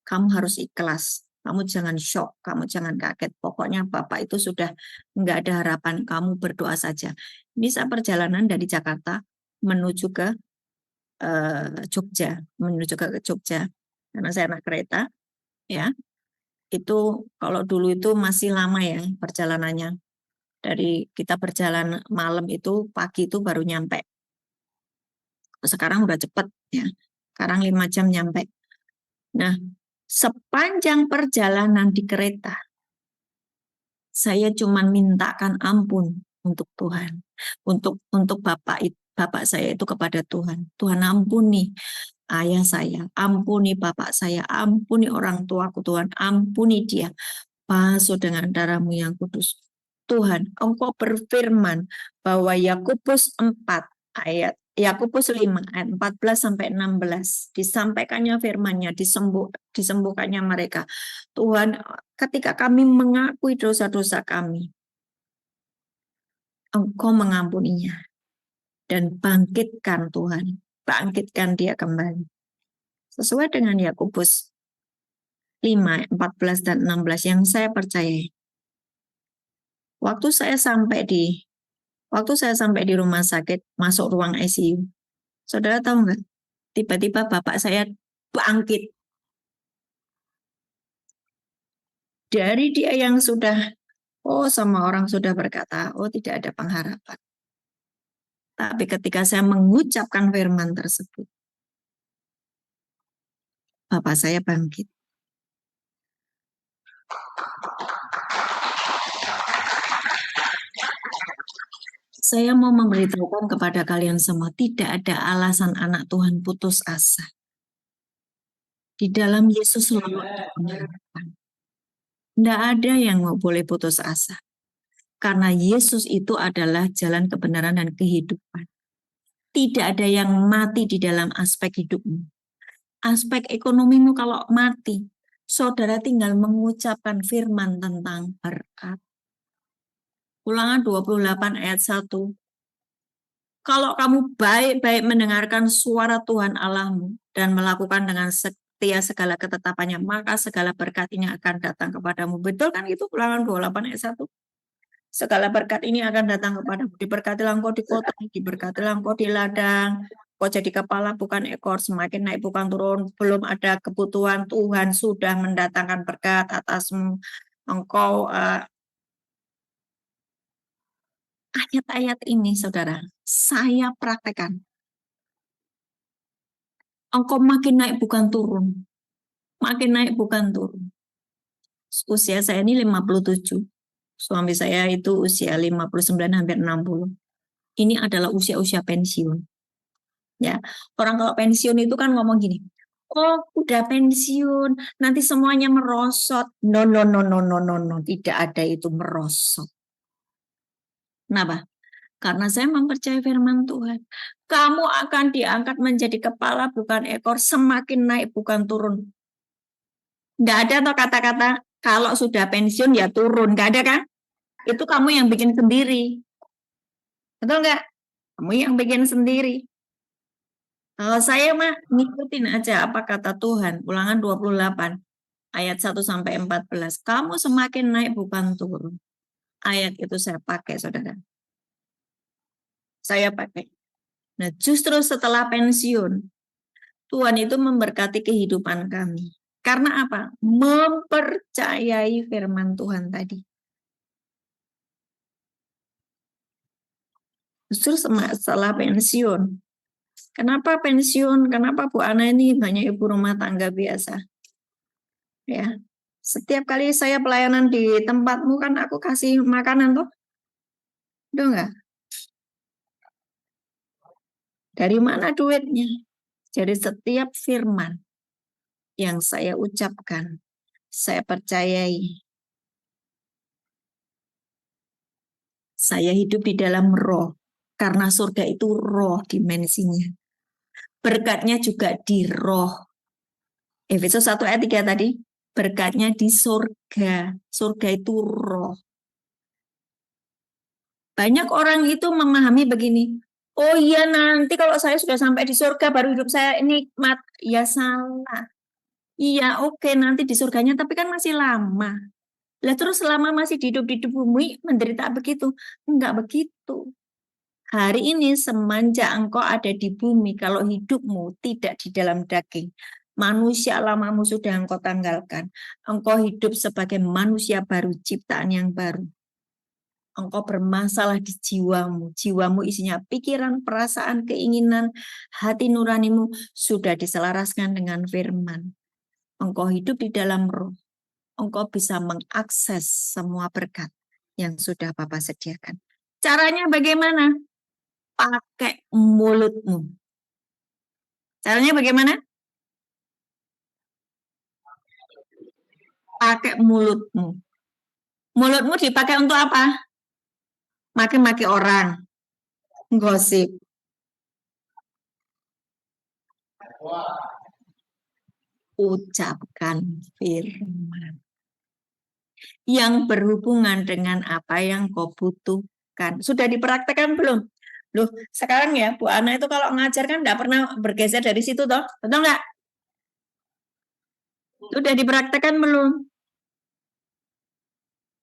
kamu harus ikhlas, kamu jangan shock, kamu jangan kaget. Pokoknya Bapak itu sudah nggak ada harapan, kamu berdoa saja. Bisa perjalanan dari Jakarta menuju ke Jogja, karena saya naik kereta, ya. Itu kalau dulu itu masih lama ya perjalanannya. Dari kita berjalan malam itu pagi itu baru nyampe. Sekarang udah cepet ya. Sekarang 5 jam nyampe. Nah, sepanjang perjalanan di kereta, saya cuma mintakan ampun untuk Tuhan, untuk bapak saya itu kepada Tuhan. Tuhan ampuni ayah saya, ampuni bapak saya, ampuni orang tuaku Tuhan, ampuni dia. Basuh dengan darah-Mu yang kudus. Tuhan, Engkau berfirman bahwa Yakobus 5 ayat 14 sampai 16 disampaikannya firman-Nya, disembuhkannya mereka. Tuhan, ketika kami mengakui dosa-dosa kami, Engkau mengampuninya dan bangkitkan Tuhan, bangkitkan dia kembali. Sesuai dengan Yakobus 5, 14 dan 16 yang saya percayai. Waktu saya sampai di rumah sakit, masuk ruang ICU, saudara tahu nggak? Tiba-tiba bapak saya bangkit. Dari dia yang sudah, sama orang sudah berkata, tidak ada pengharapan. Tapi ketika saya mengucapkan firman tersebut, bapak saya bangkit. Saya mau memberitahukan kepada kalian semua, tidak ada alasan anak Tuhan putus asa. Di dalam Yesus selalu ada pengharapan. Tidak ada yang boleh putus asa. Karena Yesus itu adalah jalan kebenaran dan kehidupan. Tidak ada yang mati di dalam aspek hidupmu. Aspek ekonomimu kalau mati, saudara tinggal mengucapkan firman tentang berkat. Ulangan 28 ayat 1. Kalau kamu baik-baik mendengarkan suara Tuhan Allahmu dan melakukan dengan setia segala ketetapannya, maka segala berkat ini akan datang kepadamu. Betul kan itu Ulangan 28 ayat 1? Segala berkat ini akan datang kepadamu. Diberkatilah engkau di kota, diberkatilah engkau di ladang. Kau jadi kepala bukan ekor, semakin naik bukan turun. Belum ada kebutuhan, Tuhan sudah mendatangkan berkat atasmu. Engkau ayat-ayat ini, saudara, saya praktekkan. Engkau makin naik bukan turun. Makin naik bukan turun. Usia saya ini 57. Suami saya itu usia 59, hampir 60. Ini adalah usia-usia pensiun. Ya, orang kalau pensiun itu kan ngomong gini, udah pensiun, nanti semuanya merosot. No, tidak ada itu merosot. Kenapa? Karena saya mempercayai firman Tuhan. Kamu akan diangkat menjadi kepala bukan ekor, semakin naik bukan turun. Nggak ada tuh kata-kata kalau sudah pensiun ya turun, nggak ada kan? Itu kamu yang bikin sendiri. Betul nggak? Kamu yang bikin sendiri. Kalau saya mah ngikutin aja apa kata Tuhan. Ulangan 28 ayat 1 sampai 14. Kamu semakin naik bukan turun. Ayat itu saya pakai, saudara. saya pakai. Nah, justru setelah pensiun, Tuhan itu memberkati kehidupan kami. Karena apa? Mempercayai firman Tuhan tadi. Justru setelah pensiun. Kenapa pensiun? Kenapa Bu Ana ini hanya ibu rumah tangga biasa? Ya, setiap kali saya pelayanan di tempatmu kan aku kasih makanan tuh. Udah enggak? Dari mana duitnya? Jadi setiap firman yang saya ucapkan, saya percayai. Saya hidup di dalam roh. Karena surga itu roh dimensinya. Berkatnya juga di roh. Efesus 1 ayat 3 tadi. Berkatnya di surga. Surga itu roh. Banyak orang itu memahami begini. Oh iya, nanti kalau saya sudah sampai di surga baru hidup saya nikmat. Ya salah. Iya, oke, nanti di surganya, tapi kan masih lama. Lah terus selama masih hidup di bumi menderita begitu? Enggak begitu. Hari ini semenjak engkau ada di bumi, kalau hidupmu tidak di dalam daging, manusia lamamu sudah engkau tanggalkan. Engkau hidup sebagai manusia baru, ciptaan yang baru. Engkau bermasalah di jiwamu. Jiwamu isinya pikiran, perasaan, keinginan, hati nuranimu sudah diselaraskan dengan firman. Engkau hidup di dalam roh. Engkau bisa mengakses semua berkat yang sudah Bapa sediakan. Caranya bagaimana? Pakai mulutmu. Caranya bagaimana? Pakai mulutmu. Mulutmu dipakai untuk apa? Maki-maki orang. Gosip. Ucapkan firman. Yang berhubungan dengan apa yang kau butuhkan. Sudah dipraktekkan belum? Loh, sekarang ya Bu Ana itu kalau ngajar kan nggak pernah bergeser dari situ toh, betul nggak? Sudah dipraktekkan belum?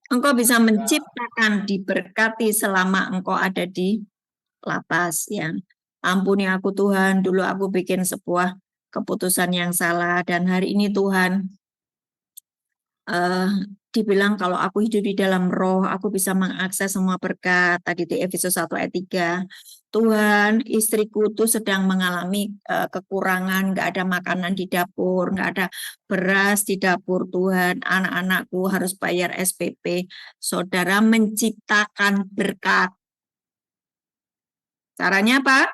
Engkau bisa menciptakan, diberkati selama engkau ada di lapas. Ya, ampuni aku Tuhan, dulu aku bikin sebuah keputusan yang salah dan hari ini Tuhan dibilang kalau aku hidup di dalam roh, aku bisa mengakses semua berkat. Tadi di Efesus 1 ayat 3. Tuhan, istriku tuh sedang mengalami kekurangan, nggak ada makanan di dapur, nggak ada beras di dapur. Tuhan, anak-anakku harus bayar SPP. Saudara menciptakan berkat. Caranya apa?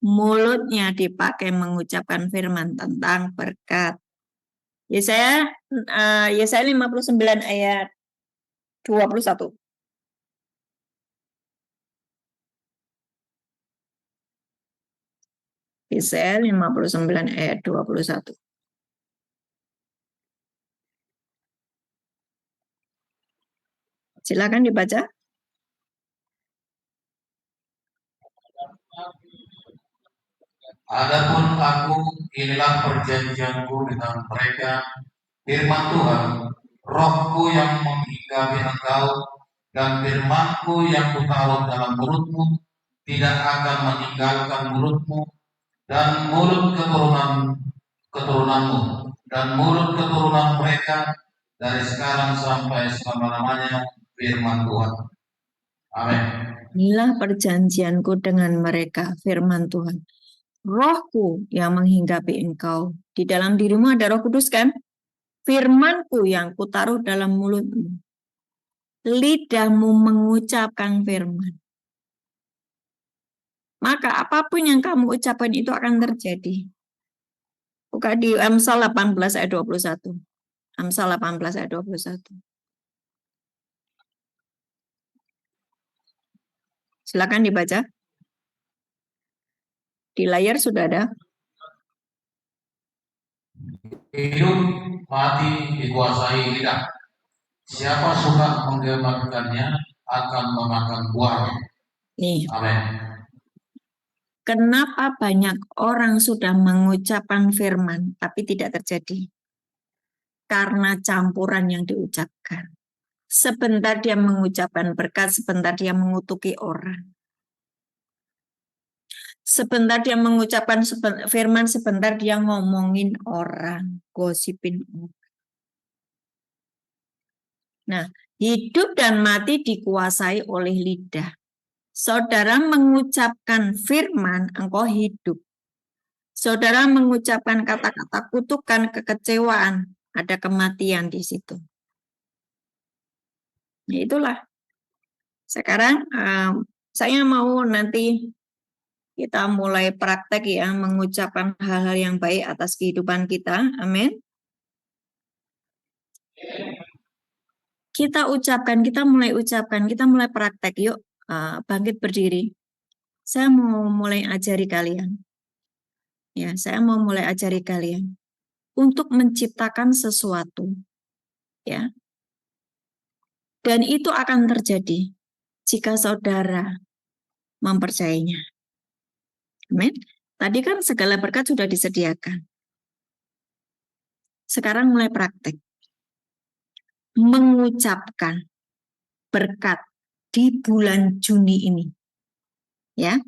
Mulutnya dipakai mengucapkan firman tentang berkat. Yesaya 59 ayat 21. Yesaya 59 ayat 21. Silakan dibaca. Adapun aku, inilah perjanjianku dengan mereka, firman Tuhan, rohku yang menghinggapi engkau, dan firmanku yang kutaruh dalam mulutmu, tidak akan meninggalkan mulutmu, dan mulut keturunanmu, dan mulut keturunan mereka, dari sekarang sampai selama-lamanya, firman Tuhan. Amin. Inilah perjanjianku dengan mereka, firman Tuhan. Rohku yang menghinggapi engkau. Di dalam dirimu ada Roh Kudus kan? Firmanku yang kutaruh dalam mulutmu. Lidahmu mengucapkan firman. Maka apapun yang kamu ucapkan itu akan terjadi. Buka di Amsal 18 ayat 21. Amsal 18 ayat 21. Silakan dibaca. Di layar sudah ada. Hidup mati dikuasai lidah. Siapa suka menggemarkannya akan memakan buahnya. Nih. Amin. Kenapa banyak orang sudah mengucapkan firman tapi tidak terjadi? Karena campuran yang diucapkan. Sebentar dia mengucapkan berkat, sebentar dia mengutuki orang. Sebentar dia mengucapkan firman, sebentar dia ngomongin orang, gosipin orang. Nah, hidup dan mati dikuasai oleh lidah. Saudara mengucapkan firman, engkau hidup. Saudara mengucapkan kata-kata kutukan, kekecewaan, ada kematian di situ. Nah, itulah. Sekarang saya mau nanti kita mulai praktek ya, mengucapkan hal-hal yang baik atas kehidupan kita. Amin. Kita mulai kita mulai praktek. Yuk, bangkit berdiri. Saya mau mulai ajari kalian. Ya, saya mau mulai ajari kalian untuk menciptakan sesuatu. Ya. Dan itu akan terjadi jika saudara mempercayainya. Amin. Tadi kan segala berkat sudah disediakan. Sekarang mulai praktek. Mengucapkan berkat di bulan Juni ini. Ya.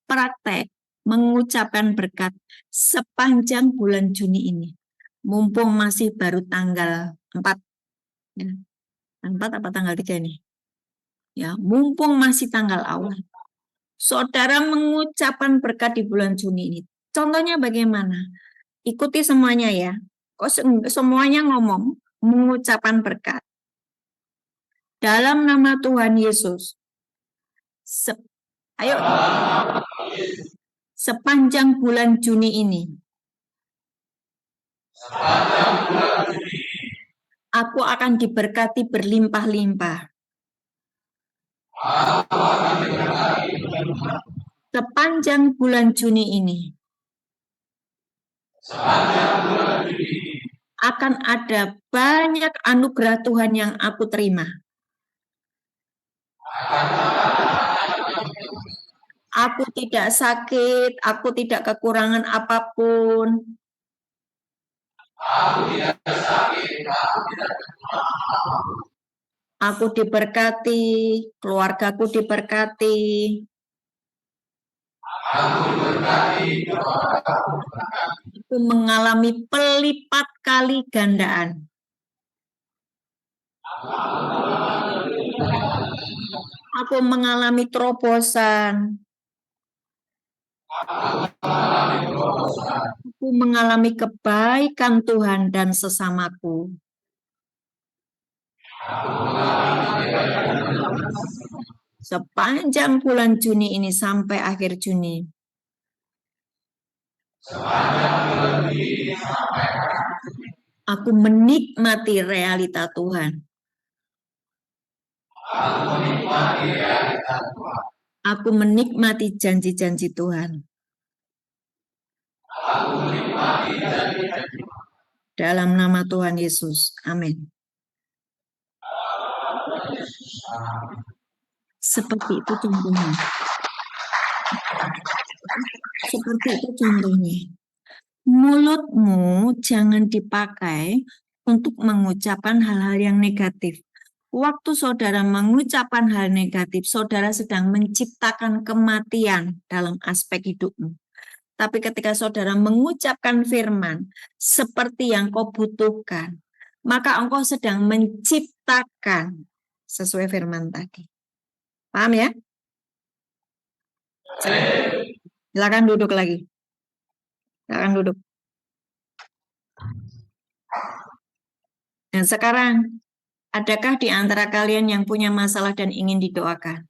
Praktek mengucapkan berkat sepanjang bulan Juni ini. Mumpung masih baru tanggal 4. Ya. 4 apa tanggal 3 nih? Ya, mumpung masih tanggal awal. Saudara mengucapkan berkat di bulan Juni ini. Contohnya bagaimana? Ikuti semuanya ya. Kok semuanya ngomong mengucapkan berkat. Dalam nama Tuhan Yesus. Ayo. Sepanjang bulan Juni ini. Aku akan diberkati berlimpah-limpah. Sepanjang bulan Juni ini. Akan ada banyak anugerah Tuhan yang aku terima. Aku tidak sakit, aku tidak kekurangan apapun. Aku diberkati, keluargaku diberkati. Aku mengalami pelipat kali gandaan. Aku mengalami terobosan. Aku mengalami kebaikan Tuhan dan sesamaku. Sepanjang bulan Juni ini sampai akhir Juni. Aku menikmati realita Tuhan. Aku menikmati janji-janji Tuhan. Dalam nama Tuhan Yesus. Amin. Seperti itu contohnya. Seperti itu contohnya. Mulutmu jangan dipakai untuk mengucapkan hal-hal yang negatif. Waktu saudara mengucapkan hal negatif, saudara sedang menciptakan kematian dalam aspek hidupmu. Tapi ketika saudara mengucapkan firman seperti yang kau butuhkan, maka engkau sedang menciptakan sesuai firman tadi. Paham ya? Silakan duduk lagi. Silakan duduk. Nah, sekarang, adakah di antara kalian yang punya masalah dan ingin didoakan?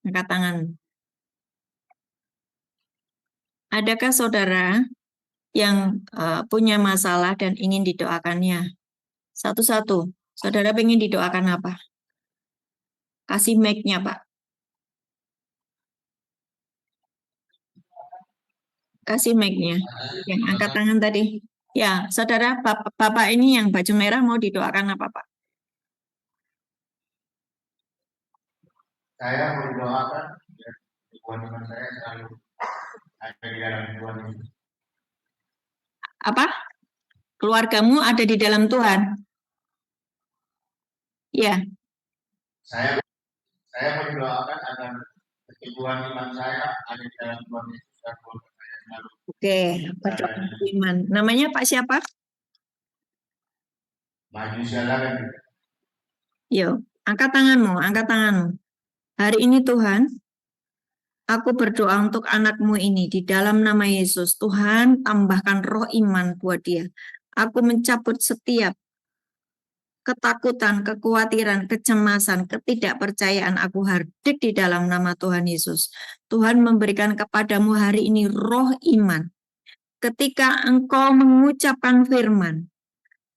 Angkat tangan. Adakah saudara yang punya masalah dan ingin didoakannya? Satu-satu. Saudara ingin didoakan apa? Kasih mic-nya, Pak. Kasih mic-nya. Yang angkat tangan tadi. Ya, saudara, Bapak ini yang baju merah mau didoakan apa, Pak? Saya mau didoakan, hubungan saya selalu ada di dalam Tuhan. Apa? Keluargamu ada di dalam Tuhan? Ya. Saya mau didoakan agar Teguhan iman saya ada di dalam Tuhan Yesus dan keluarga saya selalu. Oke, pertemuan iman. Namanya Pak siapa? Maju jalan. Yuk, angkat tanganmu, angkat tanganmu. Hari ini Tuhan, aku berdoa untuk anakmu ini di dalam nama Yesus. Tuhan, tambahkan roh iman buat dia. Aku mencabut setiap ketakutan, kekhawatiran, kecemasan, ketidakpercayaan. Aku hadir di dalam nama Tuhan Yesus. Tuhan memberikan kepadamu hari ini roh iman. Ketika engkau mengucapkan firman,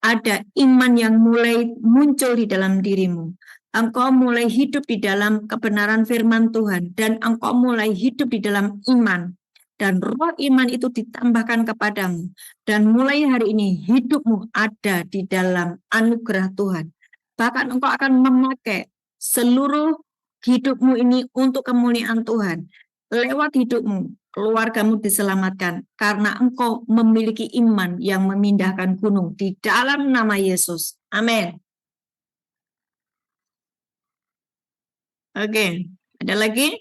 ada iman yang mulai muncul di dalam dirimu. Engkau mulai hidup di dalam kebenaran firman Tuhan, dan engkau mulai hidup di dalam iman. Dan roh iman itu ditambahkan kepadamu. Dan mulai hari ini hidupmu ada di dalam anugerah Tuhan. Bahkan engkau akan memakai seluruh hidupmu ini untuk kemuliaan Tuhan. Lewat hidupmu, keluargamu diselamatkan karena engkau memiliki iman yang memindahkan gunung di dalam nama Yesus. Amin. Oke, ada lagi?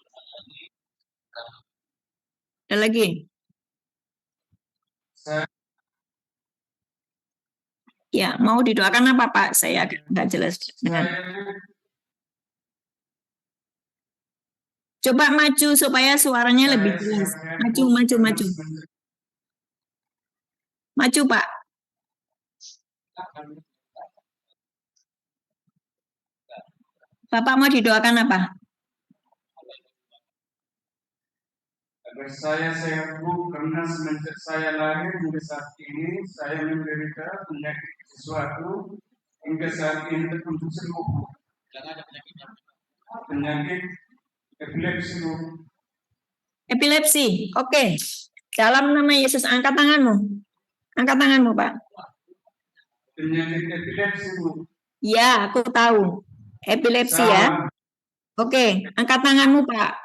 Ada lagi? Ya, mau didoakan apa Pak? Saya nggak jelas dengan. Coba maju supaya suaranya lebih jelas. Maju, maju, maju. Maju Pak. Bapak mau didoakan apa? Agar saya sehat Bu, karena semenjak saya lahir hingga saat ini saya menderita penyakit sesuatu hingga saat ini untuk sembuh. Penyakit epilepsi Bu. Epilepsi, oke. Dalam nama Yesus, angkat tanganmu. Angkat tanganmu Pak. Penyakit epilepsi Bu. Ya, aku tahu. Epilepsi ya. Oke, angkat tanganmu Pak.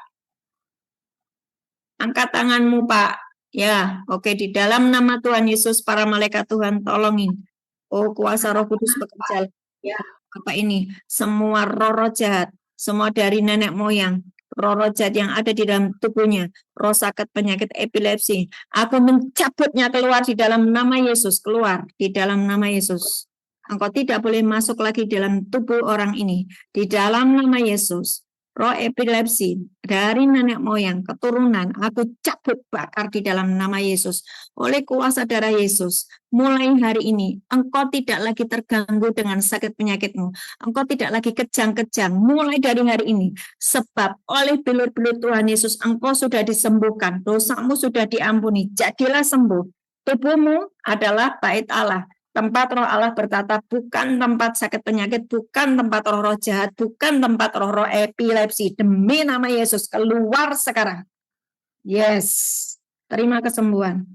Angkat tanganmu Pak. Ya, oke. Di dalam nama Tuhan Yesus, para malaikat Tuhan tolongin. Oh, kuasa Roh Kudus bekerja. Ya, apa ini? Semua roh-roh jahat, semua dari nenek moyang, roh-roh jahat yang ada di dalam tubuhnya, roh sakit penyakit epilepsi. Aku mencabutnya keluar di dalam nama Yesus, keluar di dalam nama Yesus. Engkau tidak boleh masuk lagi dalam tubuh orang ini. Di dalam nama Yesus, roh epilepsi dari nenek moyang, keturunan, aku cabut bakar di dalam nama Yesus. Oleh kuasa darah Yesus, mulai hari ini, engkau tidak lagi terganggu dengan sakit penyakitmu. Engkau tidak lagi kejang-kejang, mulai dari hari ini. Sebab oleh bilur-bilur Tuhan Yesus, engkau sudah disembuhkan, dosamu sudah diampuni, jadilah sembuh. Tubuhmu adalah bait Allah. Tempat roh Allah bertata, bukan tempat sakit penyakit, bukan tempat roh-roh jahat, bukan tempat roh-roh epilepsi. Demi nama Yesus, keluar sekarang. Yes, terima kesembuhan.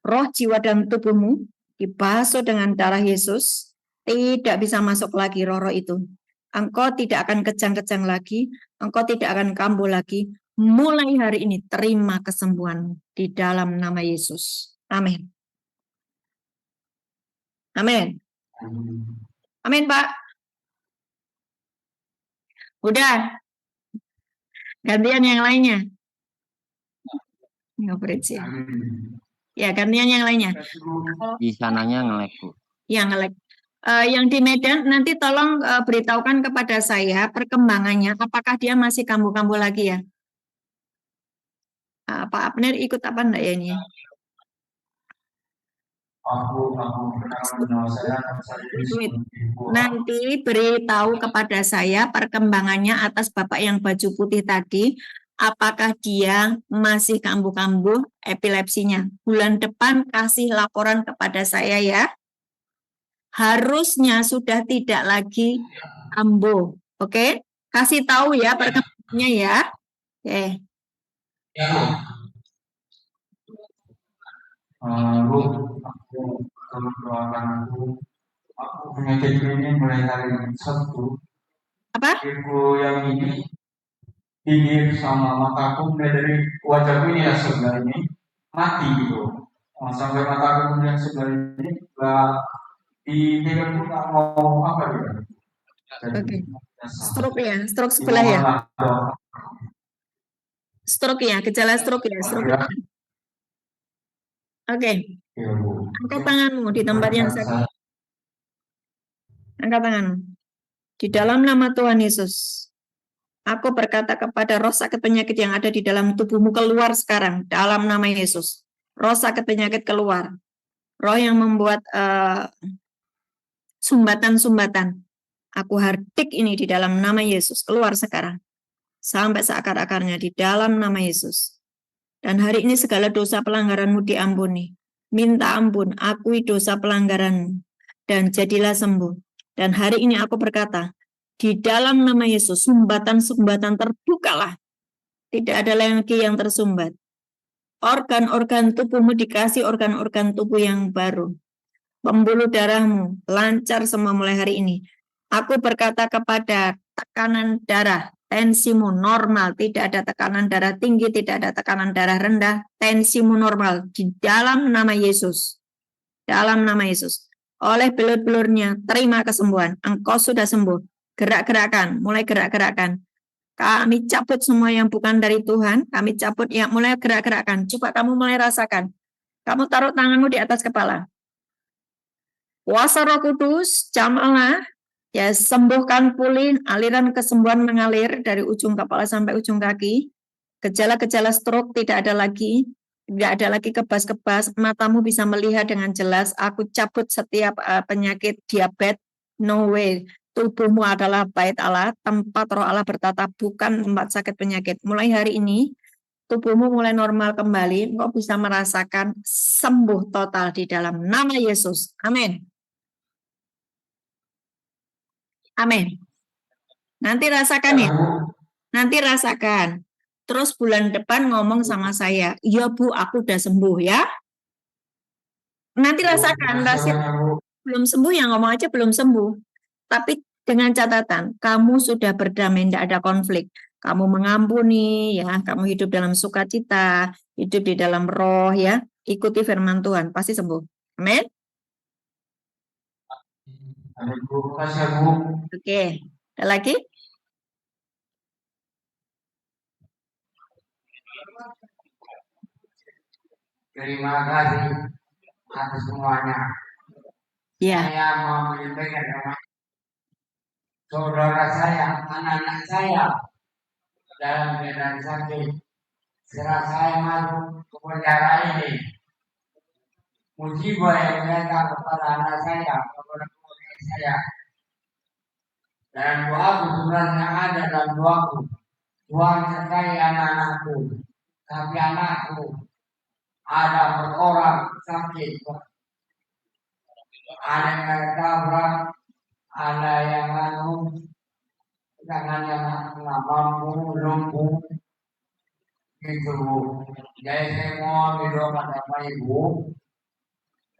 Roh, jiwa, dan tubuhmu dibasuh dengan darah Yesus, tidak bisa masuk lagi roh-roh itu. Engkau tidak akan kejang-kejang lagi, engkau tidak akan kambuh lagi. Mulai hari ini, terima kesembuhan di dalam nama Yesus. Amin. Amin. Amin, Pak. Udah. Gantian yang lainnya. Ngobrol ya. Ya, gantian yang lainnya. Di sananya nge-lag Bu. Yang nge-lag. Yang di Medan nanti tolong beritahukan kepada saya perkembangannya. Apakah dia masih kambuh-kambuh lagi ya? Pak Abner ikut apa enggak ya ini? Nanti beritahu kepada saya perkembangannya atas Bapak yang baju putih tadi. Apakah dia masih kambuh-kambuh epilepsinya? Bulan depan kasih laporan kepada saya ya. Harusnya sudah tidak lagi kambuh. Oke? Kasih tahu ya perkembangannya ya. Oke. Ya Bu. Bu, aku kalau doakan aku penyakit ini mulai hari Sabtu. Apa? Ibu yang ini bibir sama mataku mulai dari wajahku ini ya sebelah ini mati gitu. Sampai mataku yang sebelah ini nggak dipikir pun nggak mau apa gitu. Oke. Stroke ya, stroke sebelah ya. Stroke ya, gejala stroke ya, stroke. Ya, Oke, ya Bu. angkat tanganmu di tempat yang sakit. Angkat tanganmu. Di dalam nama Tuhan Yesus, aku berkata kepada roh sakit penyakit yang ada di dalam tubuhmu, keluar sekarang dalam nama Yesus. Roh sakit penyakit keluar. Roh yang membuat sumbatan-sumbatan. Aku hardik ini di dalam nama Yesus. Keluar sekarang. Sampai seakar-akarnya di dalam nama Yesus. Dan hari ini segala dosa pelanggaranmu diampuni. Minta ampun, akui dosa pelanggaranmu. Dan jadilah sembuh. Dan hari ini aku berkata, di dalam nama Yesus, sumbatan-sumbatan terbukalah. Tidak ada lagi yang tersumbat. Organ-organ tubuhmu dikasih organ-organ tubuh yang baru. Pembuluh darahmu lancar semua mulai hari ini. Aku berkata kepada tekanan darah, tensimu normal, tidak ada tekanan darah tinggi, tidak ada tekanan darah rendah, tensimu normal di dalam nama Yesus. Dalam nama Yesus. Oleh belur-belurnya, terima kesembuhan. Engkau sudah sembuh. Gerak-gerakan, mulai gerak-gerakan. Kami cabut semua yang bukan dari Tuhan, kami cabut yang mulai gerak-gerakan. Coba kamu mulai rasakan. Kamu taruh tanganmu di atas kepala. Kuasa Roh Kudus, jamaah, ya sembuhkan, pulih, aliran kesembuhan mengalir dari ujung kepala sampai ujung kaki. Gejala-gejala stroke tidak ada lagi kebas-kebas, matamu bisa melihat dengan jelas. Aku cabut setiap penyakit diabetes, no way. Tubuhmu adalah bait Allah, tempat Roh Allah bertata, bukan tempat sakit penyakit. Mulai hari ini, tubuhmu mulai normal kembali, engkau bisa merasakan sembuh total di dalam nama Yesus. Amin. Amin. Nanti rasakan ya. Nanti rasakan. Terus bulan depan ngomong sama saya, iya Bu, aku udah sembuh ya. Nanti rasakan, belum sembuh ya ngomong aja belum sembuh. Tapi dengan catatan, kamu sudah berdamai, tidak ada konflik. Kamu mengampuni, ya, kamu hidup dalam sukacita, hidup di dalam roh, ya. Ikuti firman Tuhan, pasti sembuh. Amin. Amin Bu, kasih Bu. Oke, ada lagi? Terima kasih atas semuanya. Ya. Saya mau menyampaikan sama saudara saya, anak-anak saya dalam keadaan sakit. Setelah saya masuk ke penjara ini, musibah yang datang kepada anak saya, kepada keluarga saya, dan doaku sebenarnya ada dalam doaku. Tuhan sertai anak-anakku, tapi anakku ada orang sakit, ada yang tabrak, ada yang tangannya nggak mampu, lumpuh, gitu. Jadi saya mau didoakan sama ibu.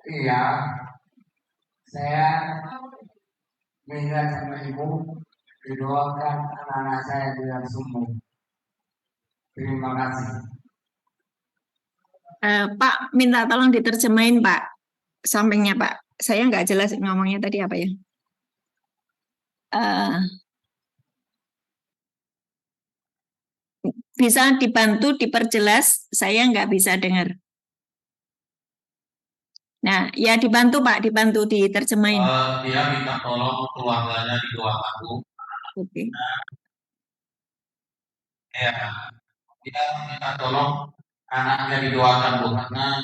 Iya, saya minta sama ibu didoakan anak-anak saya biar sembuh. Terima kasih. Pak, minta tolong diterjemahin Pak, sampingnya Pak. Saya nggak jelas ngomongnya tadi apa ya. Bisa dibantu diperjelas, saya nggak bisa dengar. Nah, ya dibantu Pak, dibantu diterjemahin. Dia minta tolong keluarganya didoakan Bu. Oke. Ya, dia minta tolong anaknya didoakan Bu karena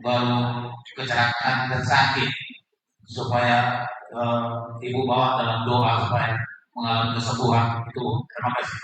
baru kecelakaan dan sakit, supaya ibu bawa dalam doa supaya mengalami kesembuhan itu. Terima kasih.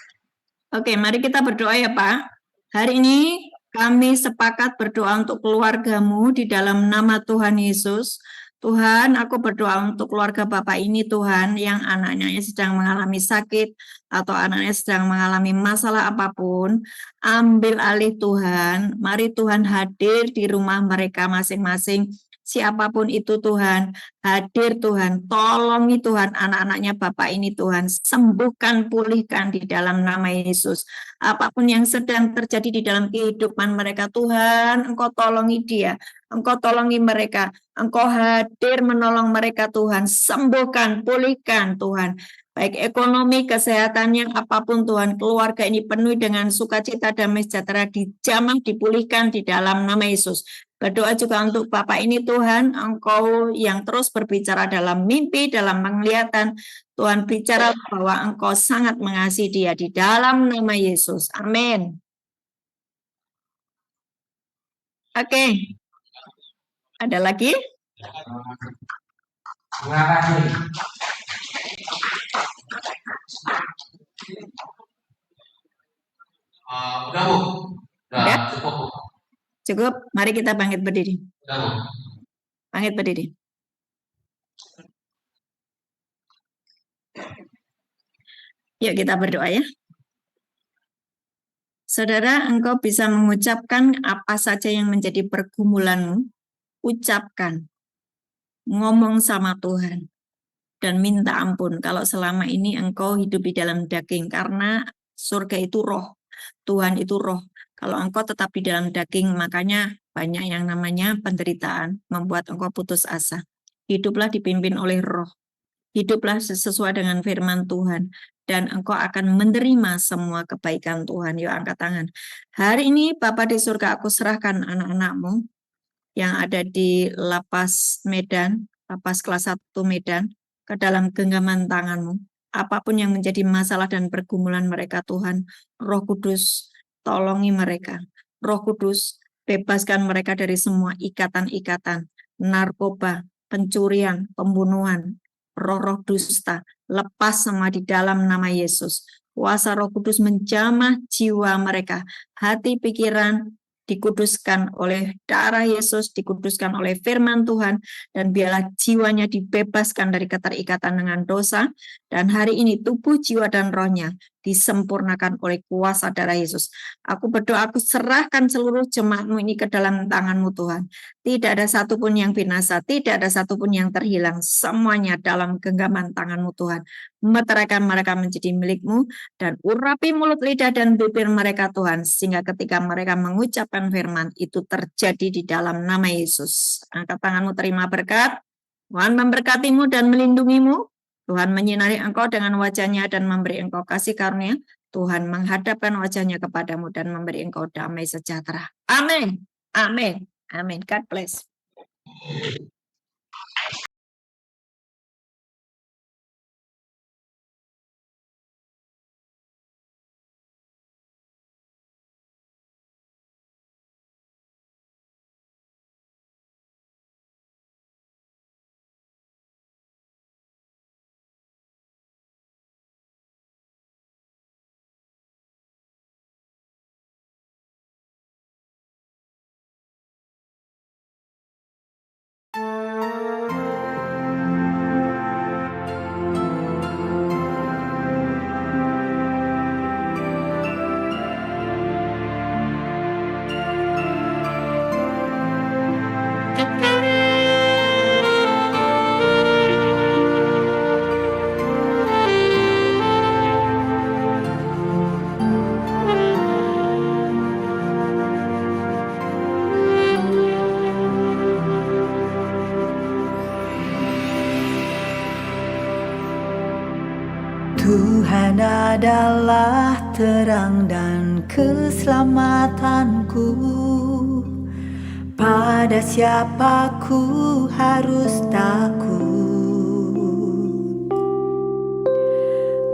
Oke, mari kita berdoa ya Pak. Hari ini kami sepakat berdoa untuk keluargamu di dalam nama Tuhan Yesus. Tuhan, aku berdoa untuk keluarga Bapak ini Tuhan, yang anaknya sedang mengalami sakit atau anaknya sedang mengalami masalah apapun. Ambil alih Tuhan, mari Tuhan hadir di rumah mereka masing-masing. Siapapun itu Tuhan, hadir Tuhan, tolongi Tuhan anak-anaknya Bapak ini Tuhan, sembuhkan, pulihkan di dalam nama Yesus. Apapun yang sedang terjadi di dalam kehidupan mereka Tuhan, Engkau tolongi dia. Engkau tolongi mereka, Engkau hadir menolong mereka Tuhan, sembuhkan, pulihkan Tuhan, baik ekonomi, kesehatannya, apapun Tuhan, keluarga ini penuhi dengan sukacita, damai sejahtera, dijamah, dipulihkan di dalam nama Yesus. Berdoa juga untuk Bapak ini Tuhan, Engkau yang terus berbicara dalam mimpi, dalam penglihatan, Tuhan bicara bahwa Engkau sangat mengasihi dia di dalam nama Yesus. Amin. Oke. Ada lagi? Terima kasih. Udah Bu? Udah? Udah cukup Bu? Cukup. Mari kita bangkit berdiri. Udah Bu? Bangkit berdiri. Yuk kita berdoa ya. Saudara, engkau bisa mengucapkan apa saja yang menjadi pergumulanmu. Ucapkan. Ngomong sama Tuhan. Dan minta ampun kalau selama ini engkau hidup di dalam daging. Karena surga itu roh. Tuhan itu roh. Kalau engkau tetap di dalam daging, makanya banyak yang namanya penderitaan. Membuat engkau putus asa. Hiduplah dipimpin oleh roh. Hiduplah sesuai dengan firman Tuhan. Dan engkau akan menerima semua kebaikan Tuhan. Yuk angkat tangan. Hari ini Bapa di surga, aku serahkan anak-anakmu yang ada di lapas Medan, lapas kelas 1 Medan, ke dalam genggaman tanganmu. Apapun yang menjadi masalah dan pergumulan mereka Tuhan, Roh Kudus tolongi mereka. Roh Kudus bebaskan mereka dari semua ikatan-ikatan, narkoba, pencurian, pembunuhan, roh-roh dusta, lepas semua di dalam nama Yesus. Kuasa Roh Kudus menjamah jiwa mereka, hati pikiran dikuduskan oleh darah Yesus, dikuduskan oleh firman Tuhan, dan biarlah jiwanya dibebaskan dari keterikatan dengan dosa, dan hari ini tubuh, jiwa, dan rohnya disempurnakan oleh kuasa darah Yesus. Aku berdoa, aku serahkan seluruh jemaatmu ini ke dalam tanganmu Tuhan. Tidak ada satupun yang binasa, tidak ada satupun yang terhilang, semuanya dalam genggaman tanganmu Tuhan. Meteraikan mereka menjadi milikmu, dan urapi mulut, lidah, dan bibir mereka Tuhan, sehingga ketika mereka mengucapkan firman, itu terjadi di dalam nama Yesus. Angkat tanganmu, terima berkat. Tuhan memberkatimu dan melindungimu. Tuhan menyinari engkau dengan wajahnya dan memberi engkau kasih karunia. Tuhan menghadapkan wajahnya kepadamu dan memberi engkau damai sejahtera. Amin. Amin. Amin. God bless. Tuhan adalah terang dan keselamatanku. Pada siapa ku harus takut?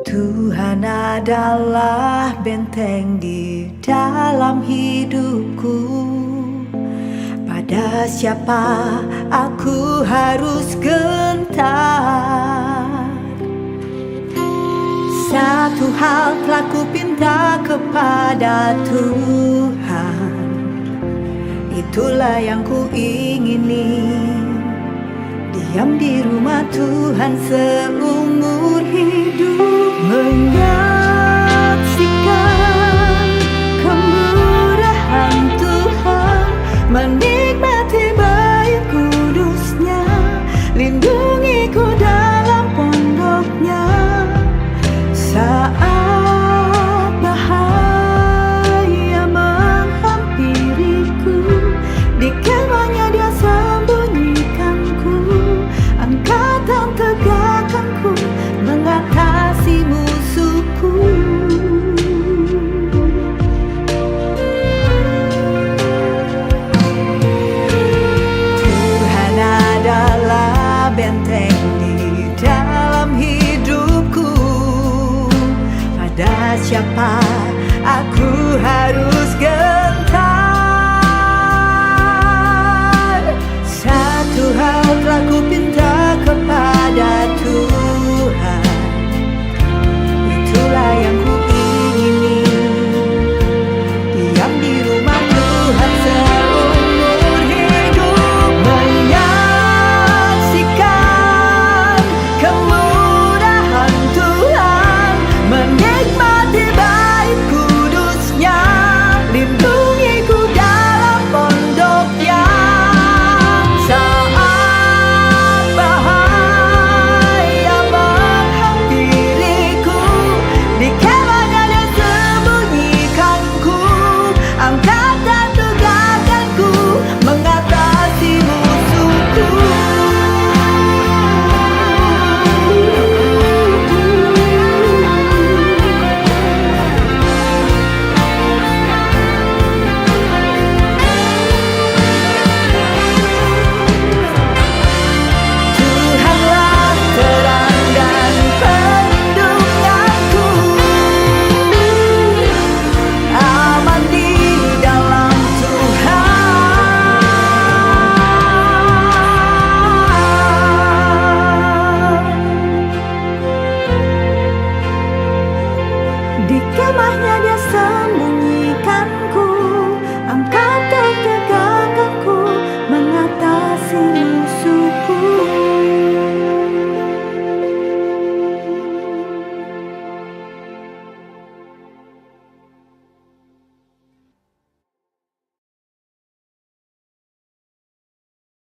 Tuhan adalah benteng di dalam hidupku. Pada siapa aku harus gentar? Satu hal telah ku pinta kepada Tuhan, itulah yang ku ingini, diam di rumah Tuhan seumur hidup, menyaksikan kemurahan Tuhan, menikmati baik kudusnya, lindungiku dalam pondoknya. Saat bahaya menghampiriku, di kemahnya Dia siapa aku